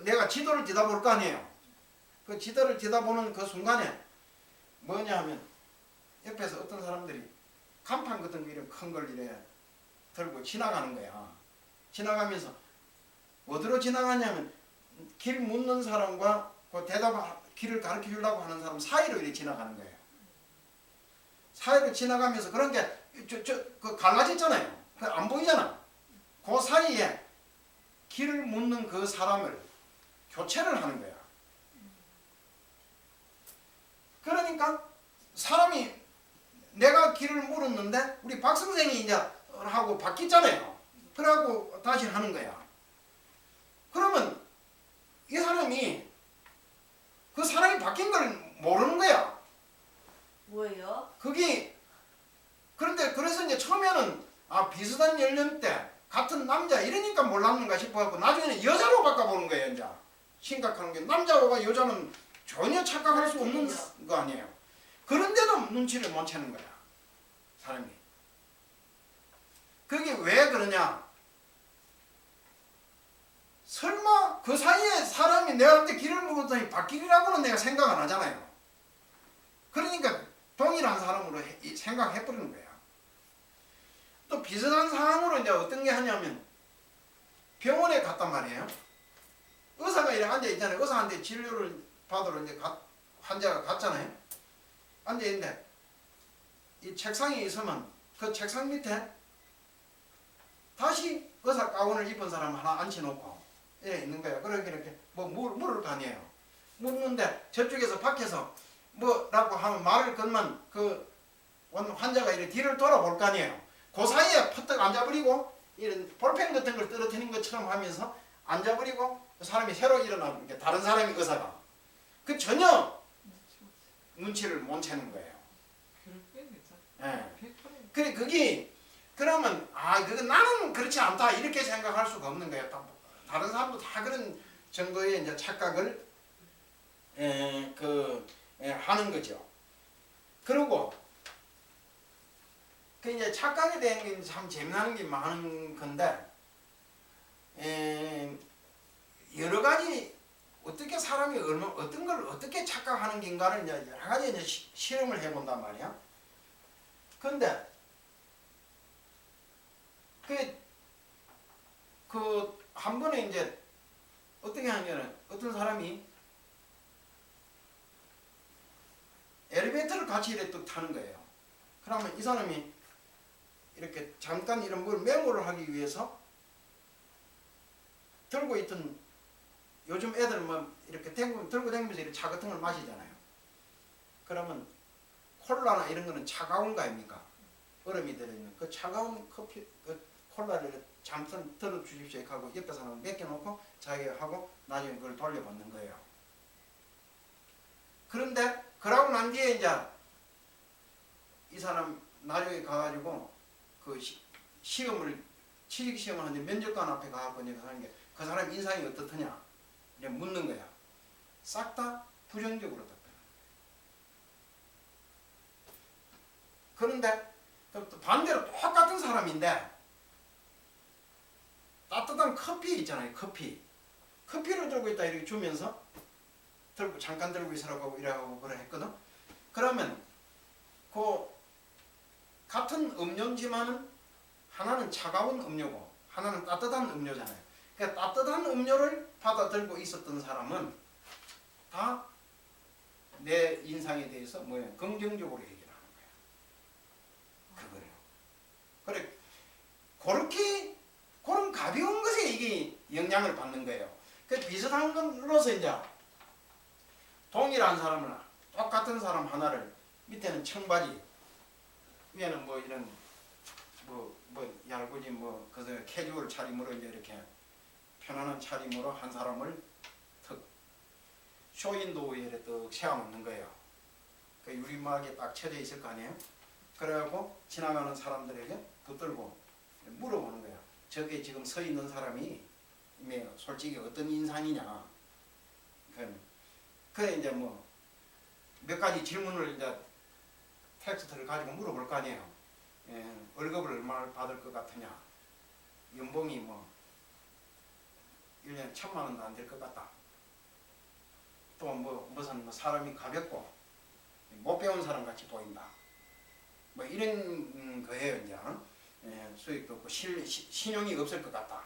내가 지도를 뒤다볼 거 아니에요. 그 지도를 뒤다보는 그 순간에 뭐냐 하면 옆에서 어떤 사람들이 간판 같은 거 이런 큰 걸 이래 들고 지나가는 거야. 지나가면서 어디로 지나가냐면 길 묻는 사람과 그 길을 가르쳐 주려고 하는 사람 사이로 이렇게 지나가는 거예요. 사이로 지나가면서 그런 게 그 갈라졌잖아요. 안 보이잖아. 그 사이에 길을 묻는 그 사람을 교체를 하는 거야. 그러니까 사람이 내가 길을 물었는데 우리 박 선생이 이제 하고 바뀌잖아요. 그러고 다시 하는 거야. 그러면 이 사람이 그 사람이 바뀐 걸 모르는 거야. 뭐예요? 그게 그런데 그래서 이제 처음에는 비슷한 연령대 같은 남자 이러니까 몰랐는가 싶어갖고 나중에는 여자로 바꿔보는 거예요. 이제 심각한 게 남자와 여자는 전혀 착각할 수 없는 거 아니에요. 그런데도 눈치를 못 채는 거야 사람이. 그게 왜 그러냐. 설마 그 사이에 사람이 내한테 길을 묻었더니 바뀌리라고는 내가 생각 안 하잖아요. 그러니까 동일한 사람으로 생각해버리는 거야. 또 비슷한 상황으로 이제 어떤 게 하냐면 병원에 갔단 말이에요. 의사가 이렇게 앉아있잖아요. 의사한테 진료를 받으러 이제 환자가 갔잖아요. 앉아있는데 이 책상에 있으면 그 책상 밑에 다시 의사 가운을 입은 사람 하나 앉혀놓고 이렇게 있는 거예요. 그렇게 이렇게 물을 거 아니에요. 묻는데 저쪽에서 밖에서 뭐라고 하면 말을 건만 그 환자가 이렇게 뒤를 돌아볼 거 아니에요. 그 사이에 퍼뜩 앉아버리고 이런 볼펜 같은 걸 떨어뜨린 것처럼 하면서 앉아버리고 사람이 새로 일어나는 게 다른 사람이 의사가 그 전혀 눈치를 못 채는 거예요. 예. 그래 그게 그러면 그거 나는 그렇지 않다 이렇게 생각할 수가 없는 거예요. 다른 사람도 다 그런 정도의 이제 착각을 하는 거죠. 그리고 그 이제 착각에 대한 게 참 재미나는 게 많은 건데 여러 가지 어떻게 사람이 어떤 걸 어떻게 착각하는 게인가를 이제 여러 가지 이제 실험을 해본단 말이야. 근데 한 번에 이제 어떻게 하냐면 어떤 사람이 엘리베이터를 같이 이렇게 또 타는 거예요. 그러면 이 사람이 이렇게 잠깐 이런 걸 메모를 하기 위해서 들고 있던 요즘 애들 뭐 이렇게 들고 다니면서 이렇게 차 같은 걸 마시잖아요. 그러면 콜라나 이런 거는 차가운 거 아닙니까? 얼음이 들어있는 그 차가운 콜라를 잠깐 들어주십시오 하고 옆에 사람은 맡겨놓고 자기가 하고 나중에 그걸 돌려받는 거예요. 그런데 그러고 난 뒤에 이제 이 사람 나중에 가가지고 그 시험을 취직 시험을 하는데 면접관 앞에 가갖고 이제 하는 게 그 사람 인상이 어떻더냐 이렇게 묻는 거야. 싹 다 부정적으로 답변. 그런데 또 반대로 똑같은 사람인데 따뜻한 커피 있잖아요. 커피를 들고 있다 이렇게 주면서 들고 잠깐 들고 있으라고 이래하고 그래 했거든. 그러면 그 같은 음료지만은 하나는 차가운 음료고 하나는 따뜻한 음료잖아요. 그러니까 따뜻한 음료를 받아 들고 있었던 사람은 다 내 인상에 대해서 뭐야 긍정적으로 얘기를 하는 거야. 그거래요. 그래 그렇게 그런 가벼운 것에 이게 영향을 받는 거예요. 그 비슷한 걸로서 이제 동일한 사람을 똑같은 사람 하나를 밑에는 청바지 위에는 뭐 이런 뭐 얇은이 뭐 그저 캐주얼 차림으로 이제 이렇게 편안한 차림으로 한 사람을 턱 쇼윈도우에 떡 세워놓는 거예요. 그 유리막에 딱 쳐져 있을 거 아니에요. 그래갖고 지나가는 사람들에게 붙들고 물어보는 거야. 저게 지금 서 있는 사람이 솔직히 어떤 인상이냐. 그래 이제 뭐 몇 가지 질문을 이제 텍스트를 가지고 물어볼 거 아니에요. 월급을 얼마나 받을 것 같으냐. 연봉이 뭐 1년에 1,000만 원도 안 될 것 같다. 또 뭐 무슨 사람이 가볍고 못 배운 사람 같이 보인다. 뭐 이런 거예요 이제. 수익도 없고 신용이 없을 것 같다.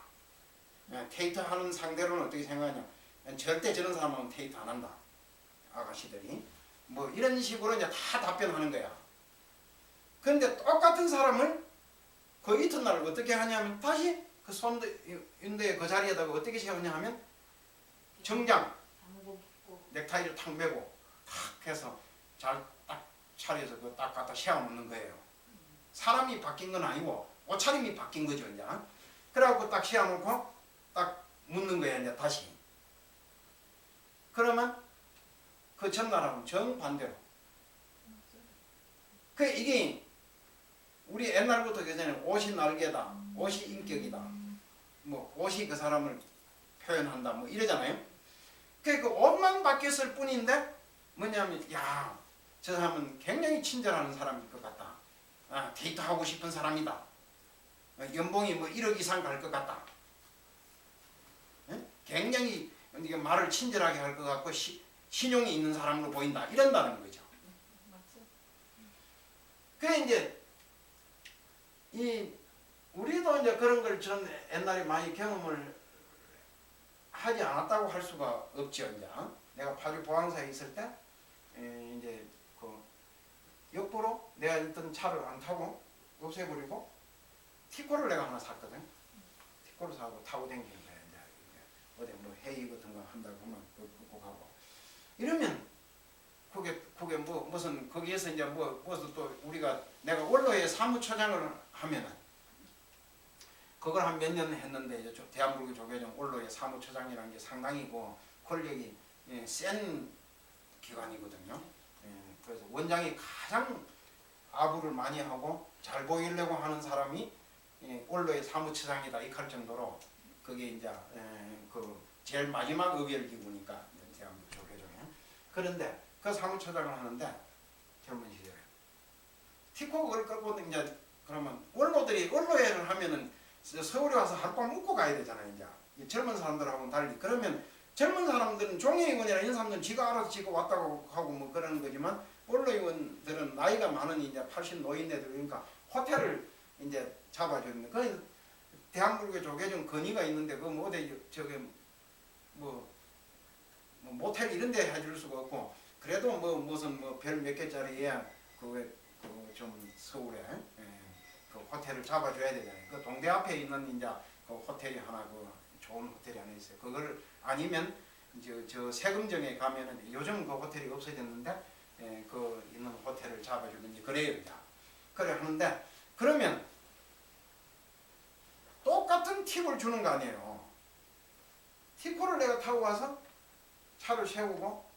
데이트하는 상대로는 어떻게 생각하냐. 절대 저런 사람하고는 데이트 안 한다. 아가씨들이. 뭐 이런 식으로 이제 다 답변하는 거야. 그런데 똑같은 사람을 그 이튿날 어떻게 하냐면 다시 그 손인대의 그 자리에다가 어떻게 세우냐 하면 정장 넥타이를 탁 매고 탁 해서 잘 딱 차려서 그 딱 갖다 세워놓는 거예요. 사람이 바뀐 건 아니고 옷차림이 바뀐 거죠 이제. 그래갖고 딱 세워놓고 딱 묻는 거야 이제 다시. 그러면 그 전날하고는 정반대로. 그 이게 우리 옛날부터 그전에 옷이 날개다, 옷이 인격이다, 뭐 옷이 그 사람을 표현한다, 뭐 이러잖아요. 그 옷만 바뀌었을 뿐인데 뭐냐면 야, 저 사람은 굉장히 친절한 사람일 것 같다. 데이트하고 싶은 사람이다. 연봉이 뭐 1억 이상 갈 것 같다. 굉장히 말을 친절하게 할 것 같고 신용이 있는 사람으로 보인다. 이런다는 거죠. 그래 이제 우리도 이제 그런 걸 전 옛날에 많이 경험을 하지 않았다고 할 수가 없죠. 이제 내가 파주 보항사에 있을 때 이제 그 역부로 내가 있던 차를 안 타고 없애버리고 티코를 내가 하나 샀거든. 티코를 사고 타고 다니는 거야. 이제 어디 뭐 회의 같은 거 한다고 하면 꼭 하고 이러면 그게 뭐 무슨 거기에서 이제 무슨 또 우리가 내가 원로에 사무처장을 하면은 그걸 한 몇 년 했는데 이제 대한불교 조계종 원로의 사무처장이라는 게 상당히 권력이 센 기관이거든요. 그래서 원장이 가장 아부를 많이 하고 잘 보이려고 하는 사람이 원로의 사무처장이다 이 할 정도로 그게 이제 그 제일 마지막 의결기구니까 대한불교 조계종에. 그런데 그 사무처장을 하는데 젊은 시절에 티코 그걸 끌고 이제 그러면 원로회를 하면은 서울에 와서 하룻밤 묵고 가야 되잖아요. 이제 젊은 사람들하고는 달리. 그러면 젊은 사람들은 종회의원이나 이런 사람들은 지가 알아서 지가 왔다고 하고 뭐 그러는 거지만 원로의원들은 나이가 많은 이제 80 노인네들 그러니까 호텔을 이제 잡아주는데 그 대한불교 조계종 건의가 있는데 그 뭐 어디 저기 뭐 모텔 이런 데 해줄 수가 없고 그래도 뭐 무슨 뭐 별 몇 개짜리에 좀 서울에 그 호텔을 잡아줘야 되잖아요. 그 동대 앞에 있는 이제 그 호텔이 하나 좋은 호텔이 하나 있어요. 그걸 아니면 저 세금정에 가면은 요즘 그 호텔이 없어졌는데 그 있는 호텔을 잡아주든지 그래요. 이제. 그래 하는데 그러면 똑같은 팁을 주는 거 아니에요. 티코를 내가 타고 와서 차를 세우고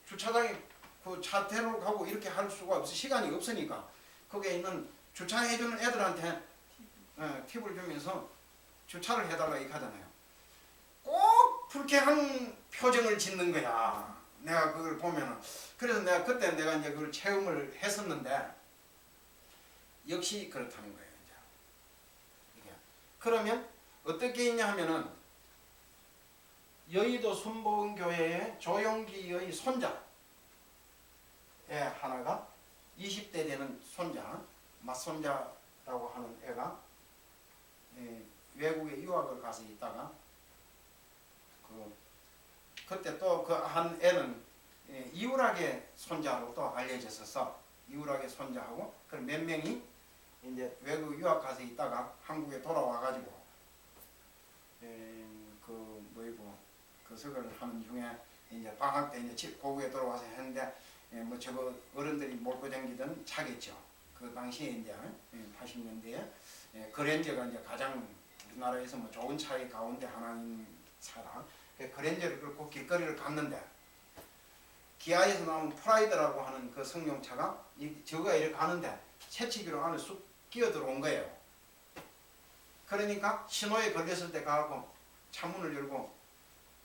주차장에 그 차 대놓고 가고 이렇게 할 수가 없어. 시간이 없으니까 거기에 있는 주차해주는 애들한테 팁을 주면서 주차를 해달라 이렇게 하잖아요. 꼭 불쾌한 표정을 짓는 거야. 내가 그걸 보면은. 그래서 내가 그때 이제 그걸 체험을 했었는데 역시 그렇다는 거예요. 이제. 그러면 어떻게 있냐 하면은 여의도 순복음교회의 조용기의 손자의 하나가 20대 되는 손자, 맞손자라고 하는 애가 외국에 유학을 가서 있다가 그때 또 그 한 애는 이울학의 손자로 또 알려졌어서 이울학의 손자하고 그 몇 명이 이제 외국 유학 가서 있다가 한국에 돌아와 가지고 그 뭐이고 그 석을 하는 중에 이제 방학 때 이제 고국에 돌아와서 했는데 뭐 저거 어른들이 몰고 다니던 차겠죠. 그 당시에 이제 80년대에 그랜저가 이제 가장 우리나라에서 뭐 좋은 차의 가운데 하나인 차라. 그랜저를 끌고 길거리를 갔는데 기아에서 나온 프라이드라고 하는 그 승용차가 저거가 이렇게 가는데 새치기로 안에 쑥 끼어 들어온 거예요. 그러니까 신호에 걸렸을 때 가고 창문을 열고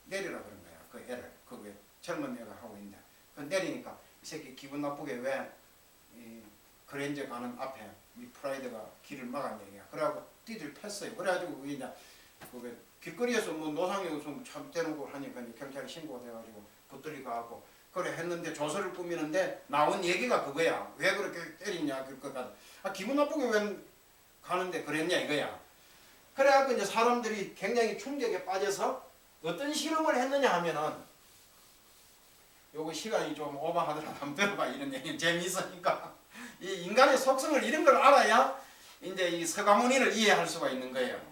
내리라 그런 거야. 그 애를 그 젊은 애가 하고 있는데 그 내리니까 이 새끼 기분 나쁘게 왜 그랜저 가는 앞에 이 프라이드가 길을 막았냐 얘기야. 그래갖고 뛰들 팼어요. 그래가지고 그게 이제 길거리에서 뭐 노상에 좀 참대놓고 하니까 경찰에 신고가 돼가지고 붙들이 가고 그래 했는데 조서를 꾸미는데 나온 얘기가 그거야. 왜 그렇게 때리냐 그니까 기분 나쁘게 왜 가는데 그랬냐 이거야. 그래갖고 이제 사람들이 굉장히 충격에 빠져서 어떤 실험을 했느냐 하면은 요거 시간이 좀 오버하더라도 한번 들어봐. 이런 얘기 재미있으니까 이 인간의 속성을 이런 걸 알아야 이제 이 서가모니를 이해할 수가 있는 거예요.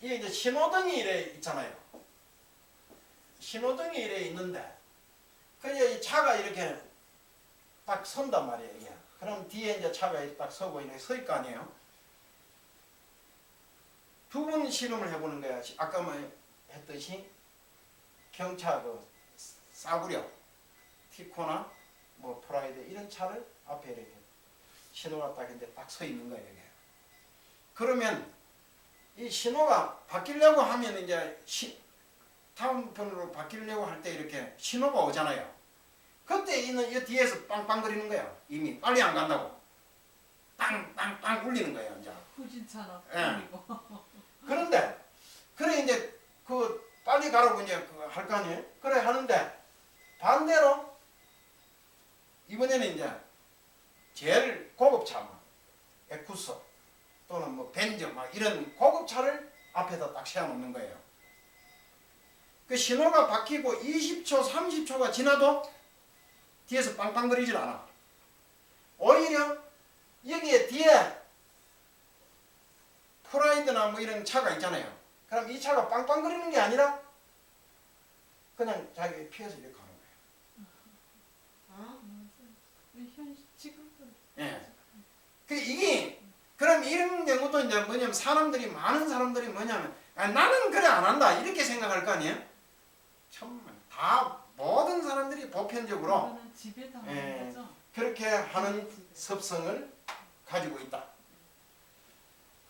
이게 이제 신호등이 이래 있잖아요. 신호등이 이래 있는데 그냥 이 차가 이렇게 딱 선단 말이에요. 이게. 그럼 뒤에 이제 차가 딱 서고 이렇게 서 있을 거 아니에요. 두 번 실험을 해보는 거야. 아까 뭐 했듯이 경차 그 싸구려 티코나 뭐 프라이드 이런 차를 앞에 이렇게 신호가 딱 이제 딱 서 있는 거예요. 이게. 그러면 이 신호가 바뀌려고 하면 이제 다음 번으로 바뀌려고 할 때 이렇게 신호가 오잖아요. 그때 이 뒤에서 빵빵거리는 거야. 이미 빨리 안 간다고. 빵빵빵 울리는 거예요. 이제. 후진차나 예. 울리고. 그런데 그래 이제 그 빨리 가라고 이제 할 거 아니에요. 그래 하는데 반대로 이번에는 이제 제일 고급차 뭐 에쿠스 또는 뭐 벤저 막 이런 고급차를 앞에다 딱 세워놓는 거예요. 그 신호가 바뀌고 20초, 30초가 지나도 뒤에서 빵빵거리질 않아. 오히려 여기에 뒤에 프라이드나 뭐 이런 차가 있잖아요. 그럼 이 차가 빵빵거리는 게 아니라 그냥 자기 피해서 이렇게 가는 거예요. 지금도. 예. 이게 그럼 이런 경우도 이제 뭐냐면 많은 사람들이 뭐냐면 나는 그래 안 한다 이렇게 생각할 거 아니에요? 참 다 모든 사람들이 보편적으로 지배당하는 거죠. 그렇게 하는 습성을 가지고 있다.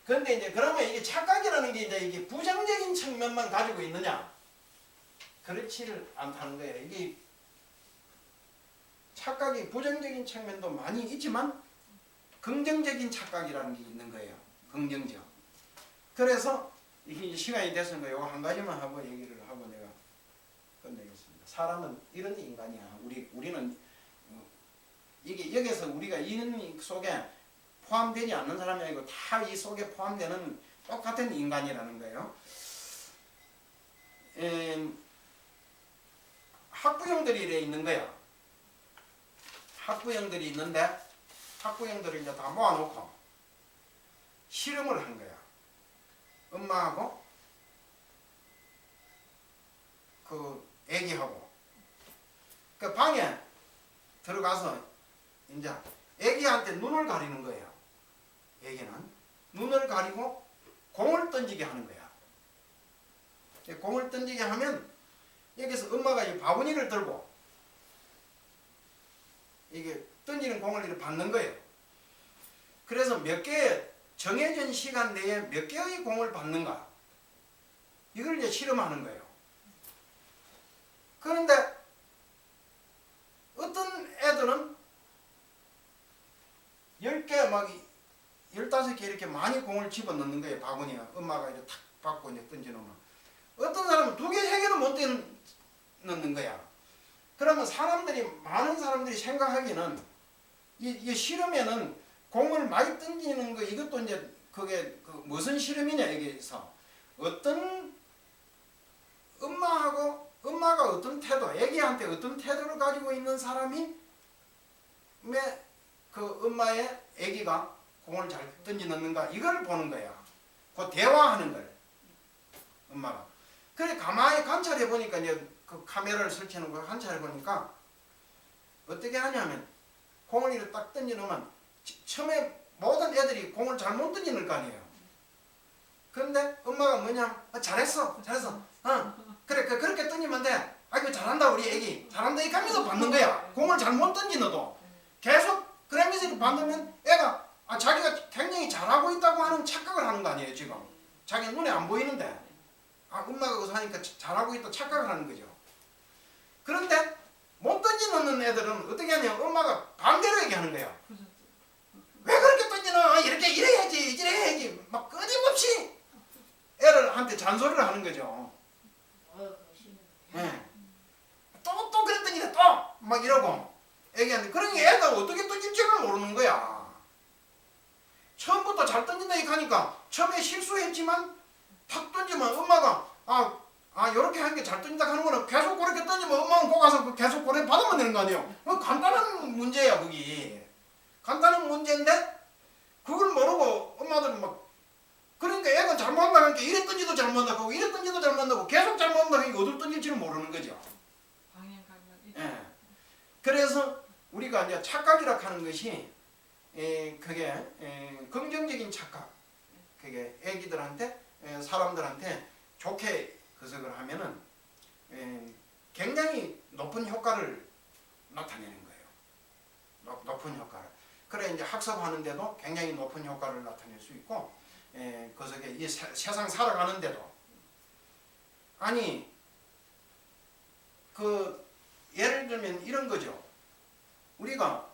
그런데 이제 그러면 이게 착각이라는 게 이제 부정적인 측면만 가지고 있느냐? 그렇지를 않다는 거예요. 이게 착각이 부정적인 측면도 많이 있지만 긍정적인 착각이라는 게 있는 거예요. 긍정적. 그래서 이게 시간이 됐으니까 이거 한 가지만 하고 얘기를 하고 내가 끝내겠습니다. 사람은 이런 인간이야. 우리는 이게 여기서 우리가 이 속에 포함되지 않는 사람이 아니고 다 이 속에 포함되는 똑같은 인간이라는 거예요. 학부형들이 이래 있는 거야. 학부형들이 있는데 학부형들을 이제 다 모아놓고 실험을 한 거야. 엄마하고 그 애기하고 그 방에 들어가서 이제 애기한테 눈을 가리는 거예요. 애기는 눈을 가리고 공을 던지게 하는 거야. 공을 던지게 하면 여기서 엄마가 이 바구니를 들고 이게 던지는 공을 이렇게 받는 거예요. 그래서 몇 개의 정해진 시간 내에 몇 개의 공을 받는가 이걸 이제 실험하는 거예요. 그런데 어떤 애들은 10개 막 15개 이렇게 많이 공을 집어넣는 거예요. 바구니에 엄마가 이렇게 탁 받고 이제 던져놓으면 어떤 사람은 2개, 3개도 못 넣는 거야. 그러면 많은 사람들이 생각하기는 이 실험에는 공을 많이 던지는 거 이것도 이제 그게 무슨 실험이냐 여기서 어떤 엄마가 어떤 태도, 애기한테 어떤 태도를 가지고 있는 사람이 그 엄마의 애기가 공을 잘 던지 넣는가 이걸 보는 거야. 그 대화하는 걸 엄마가. 그래 가만히 관찰해 보니까 이제 그 카메라를 설치하는 거 관찰해 보니까 어떻게 하냐면 공을 이렇게 딱 던져 놓으면 처음에 모든 애들이 공을 잘 못 던지는 거 아니에요. 그런데 엄마가 뭐냐 잘했어 그래 그렇게 던지면 돼. 아이고 잘한다 우리 애기 잘한다 이 감미도 받는 거야. 공을 잘 못 던지너도 계속 그러면서 받으면 애가 자기가 굉장히 잘하고 있다고 하는 착각을 하는 거 아니에요. 지금 자기 눈에 안 보이는데 엄마가 거기서 하니까 잘하고 있다 착각을 하는 거죠. 그런데 못 던지는 애들은 어떻게 하냐 엄마가 반대로 얘기하는 거야. 왜 그렇게 던지나 이래야지 이래야지 막 끊임없이 애들한테 잔소리를 하는 거죠. 네. 또 그랬더니 또 막 이러고 애기한테 그러니 애가 어떻게 던질지를 모르는 거야. 처음부터 잘 던진다 이렇게 하니까 처음에 실수했지만 탁 던지면 엄마가 요렇게 하는 게 잘 던진다 하는 거는 계속 그렇게 던지면 엄마는 거 가서 계속 그래 받으면 되는 거 아니에요. 간단한 문제야 그게. 간단한 문제인데 그걸 모르고 엄마들은 막 그러니까 애가 잘못한다 하니까 이래 던지도 잘못한다고 이래 던지도 잘못한다고 계속 잘못한다 하니까 어딜 던질지를 모르는 거죠. 예. 그래서 우리가 이제 착각이라 하는 것이 그게 긍정적인 착각. 그게 애기들한테 사람들한테 좋게 그것을 하면은 굉장히 높은 효과를 나타내는 거예요. 높은 효과를. 그래 이제 학습하는데도 굉장히 높은 효과를 나타낼 수 있고, 그것에 이 세상 살아가는데도 아니 그 예를 들면 이런 거죠. 우리가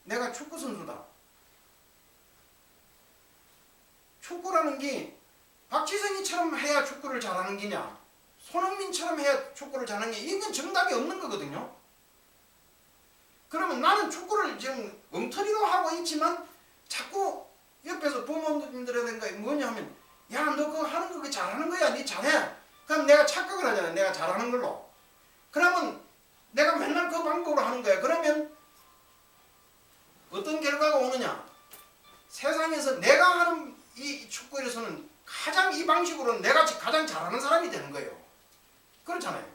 내가 축구 선수다. 축구라는 게 박지성이처럼 해야 축구를 잘하는 게냐, 손흥민처럼 해야 축구를 잘하는 게 이건 정답이 없는 거거든요. 그러면 나는 축구를 지금 엉터리로 하고 있지만 자꾸 옆에서 부모님들이라든가 뭐냐면 야 너 그거 하는 거 그거 잘하는 거야 니 잘해. 그럼 내가 착각을 하잖아. 내가 잘하는 걸로. 그러면 내가 맨날 그 방법으로 하는 거야. 그러면 어떤 결과가 오느냐, 세상에서 내가 하는 이 축구에서는 가장 이 방식으로는 내가 가장 잘하는 사람이 되는 거예요. 그렇잖아요.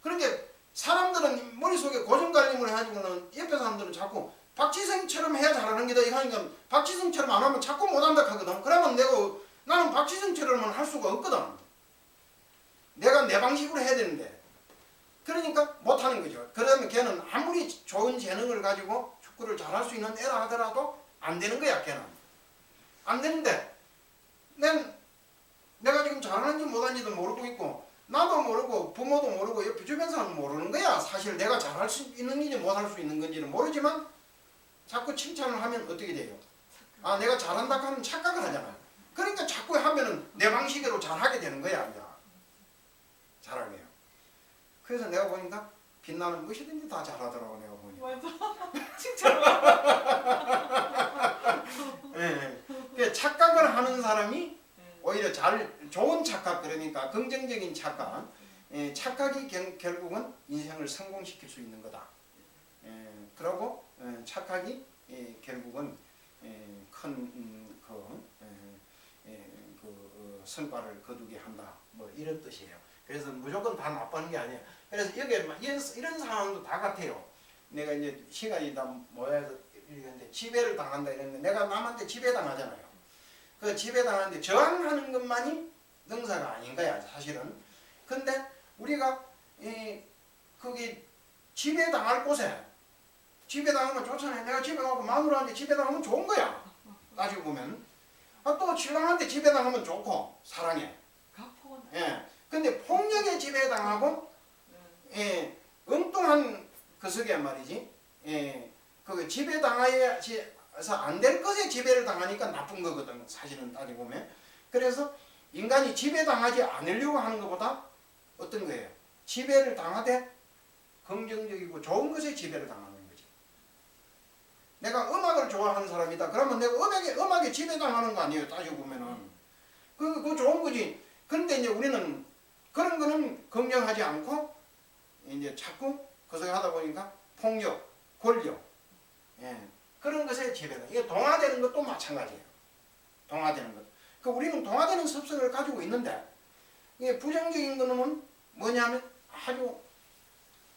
그러니까 사람들은 머릿속에 고정관념을 해가지고는 옆에 사람들은 자꾸 박지성처럼 해야 잘하는 게다 이거 하니까 박지성처럼 안 하면 자꾸 못한다 하거든. 그러면 나는 박지성처럼은 할 수가 없거든. 내가 내 방식으로 해야 되는데 그러니까 못하는 거죠. 그러면 걔는 아무리 좋은 재능을 가지고 축구를 잘할 수 있는 애라 하더라도 안 되는 거야. 걔는 안 되는데 내가 지금 잘하는지 못하는지도 모르고 있고 나도 모르고 부모도 모르고 옆에 주변 사람은 모르는 거야. 사실 내가 잘할 수 있는 건지 못할 수 있는 건지는 모르지만 자꾸 칭찬을 하면 어떻게 돼요? 내가 잘한다 하면 착각을 하잖아. 그러니까 자꾸 하면은 내 방식으로 잘하게 되는 거야. 이제 잘하게요. 그래서 내가 보니까 빛나는 무엇이든지 다 잘하더라고. 내가 보니까. 맞아. 칭찬. 네. 착각을 하는 사람이 오히려 좋은 착각, 그러니까 긍정적인 착각. 착각이 결국은 인생을 성공시킬 수 있는 거다. 그러고 착각이 결국은 큰 성과를 거두게 한다. 뭐 이런 뜻이에요. 그래서 무조건 다 나빠하는 게 아니에요. 그래서 여기에 이런 상황도 다 같아요. 내가 이제 시간이 다 모여서 이랬는데 지배를 당한다 이랬는데 내가 남한테 지배당하잖아요. 그 지배당하는데 저항하는 것만이 능사가 아닌 거야 사실은. 근데 우리가 거기 지배당할 곳에 지배당하면 좋잖아요. 내가 지배하고 마누라한테 지배당하면 좋은 거야. 따지고 보면. 또 신랑한테 지배당하면 좋고 사랑해. 근데 폭력에 지배당하고 엉뚱한 그 속에 말이지 그 지배당해서 안 될 것에 지배를 당하니까 나쁜 거거든. 사실은 따지고 보면. 그래서 인간이 지배당하지 않으려고 하는 것보다 어떤 거예요? 지배를 당하되 긍정적이고 좋은 것에 지배를 당하는 거지. 내가 음악을 좋아하는 사람이다. 그러면 내가 음악에 지배당하는 거 아니에요. 따지고 보면은. 그거 좋은 거지. 그런데 이제 우리는 그런 거는 긍정하지 않고 이제 자꾸 그 소리 하다 보니까 폭력, 권력, 예, 그런 것에 지배다. 이게 동화되는 것도 마찬가지예요. 동화되는 것. 그 우리는 동화되는 습성을 가지고 있는데 이게 부정적인 거는 뭐냐면 아주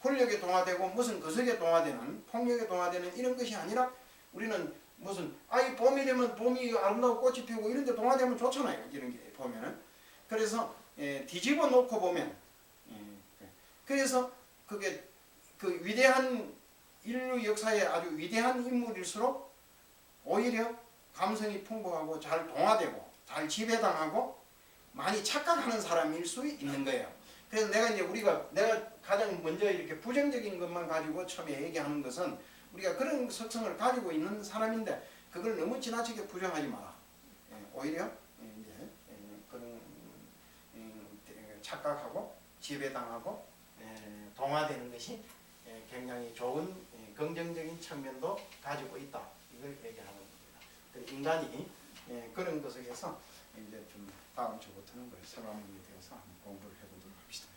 권력에 동화되고 무슨 거석에 동화되는 폭력에 동화되는 이런 것이 아니라 우리는 무슨 이 봄이 되면 봄이 아름다운 꽃이 피우고 이런 데 동화되면 좋잖아요. 이런 게 보면은. 그래서 뒤집어 놓고 보면 그래서 그게 그 위대한 인류 역사의 아주 위대한 인물일수록 오히려 감성이 풍부하고 잘 동화되고 잘 지배당하고 많이 착각하는 사람일 수 있는 거예요. 그래서 내가 가장 먼저 이렇게 부정적인 것만 가지고 처음에 얘기하는 것은 우리가 그런 속성을 가지고 있는 사람인데 그걸 너무 지나치게 부정하지 마라. 오히려 이제 그런 착각하고 지배당하고 동화되는 것이 굉장히 좋은 긍정적인 측면도 가지고 있다. 이걸 얘기하는 겁니다. 인간이 그런 것에서 이제 좀 다음 주부터는 설화문에 대해서 한번 공부를 해보도록 합시다.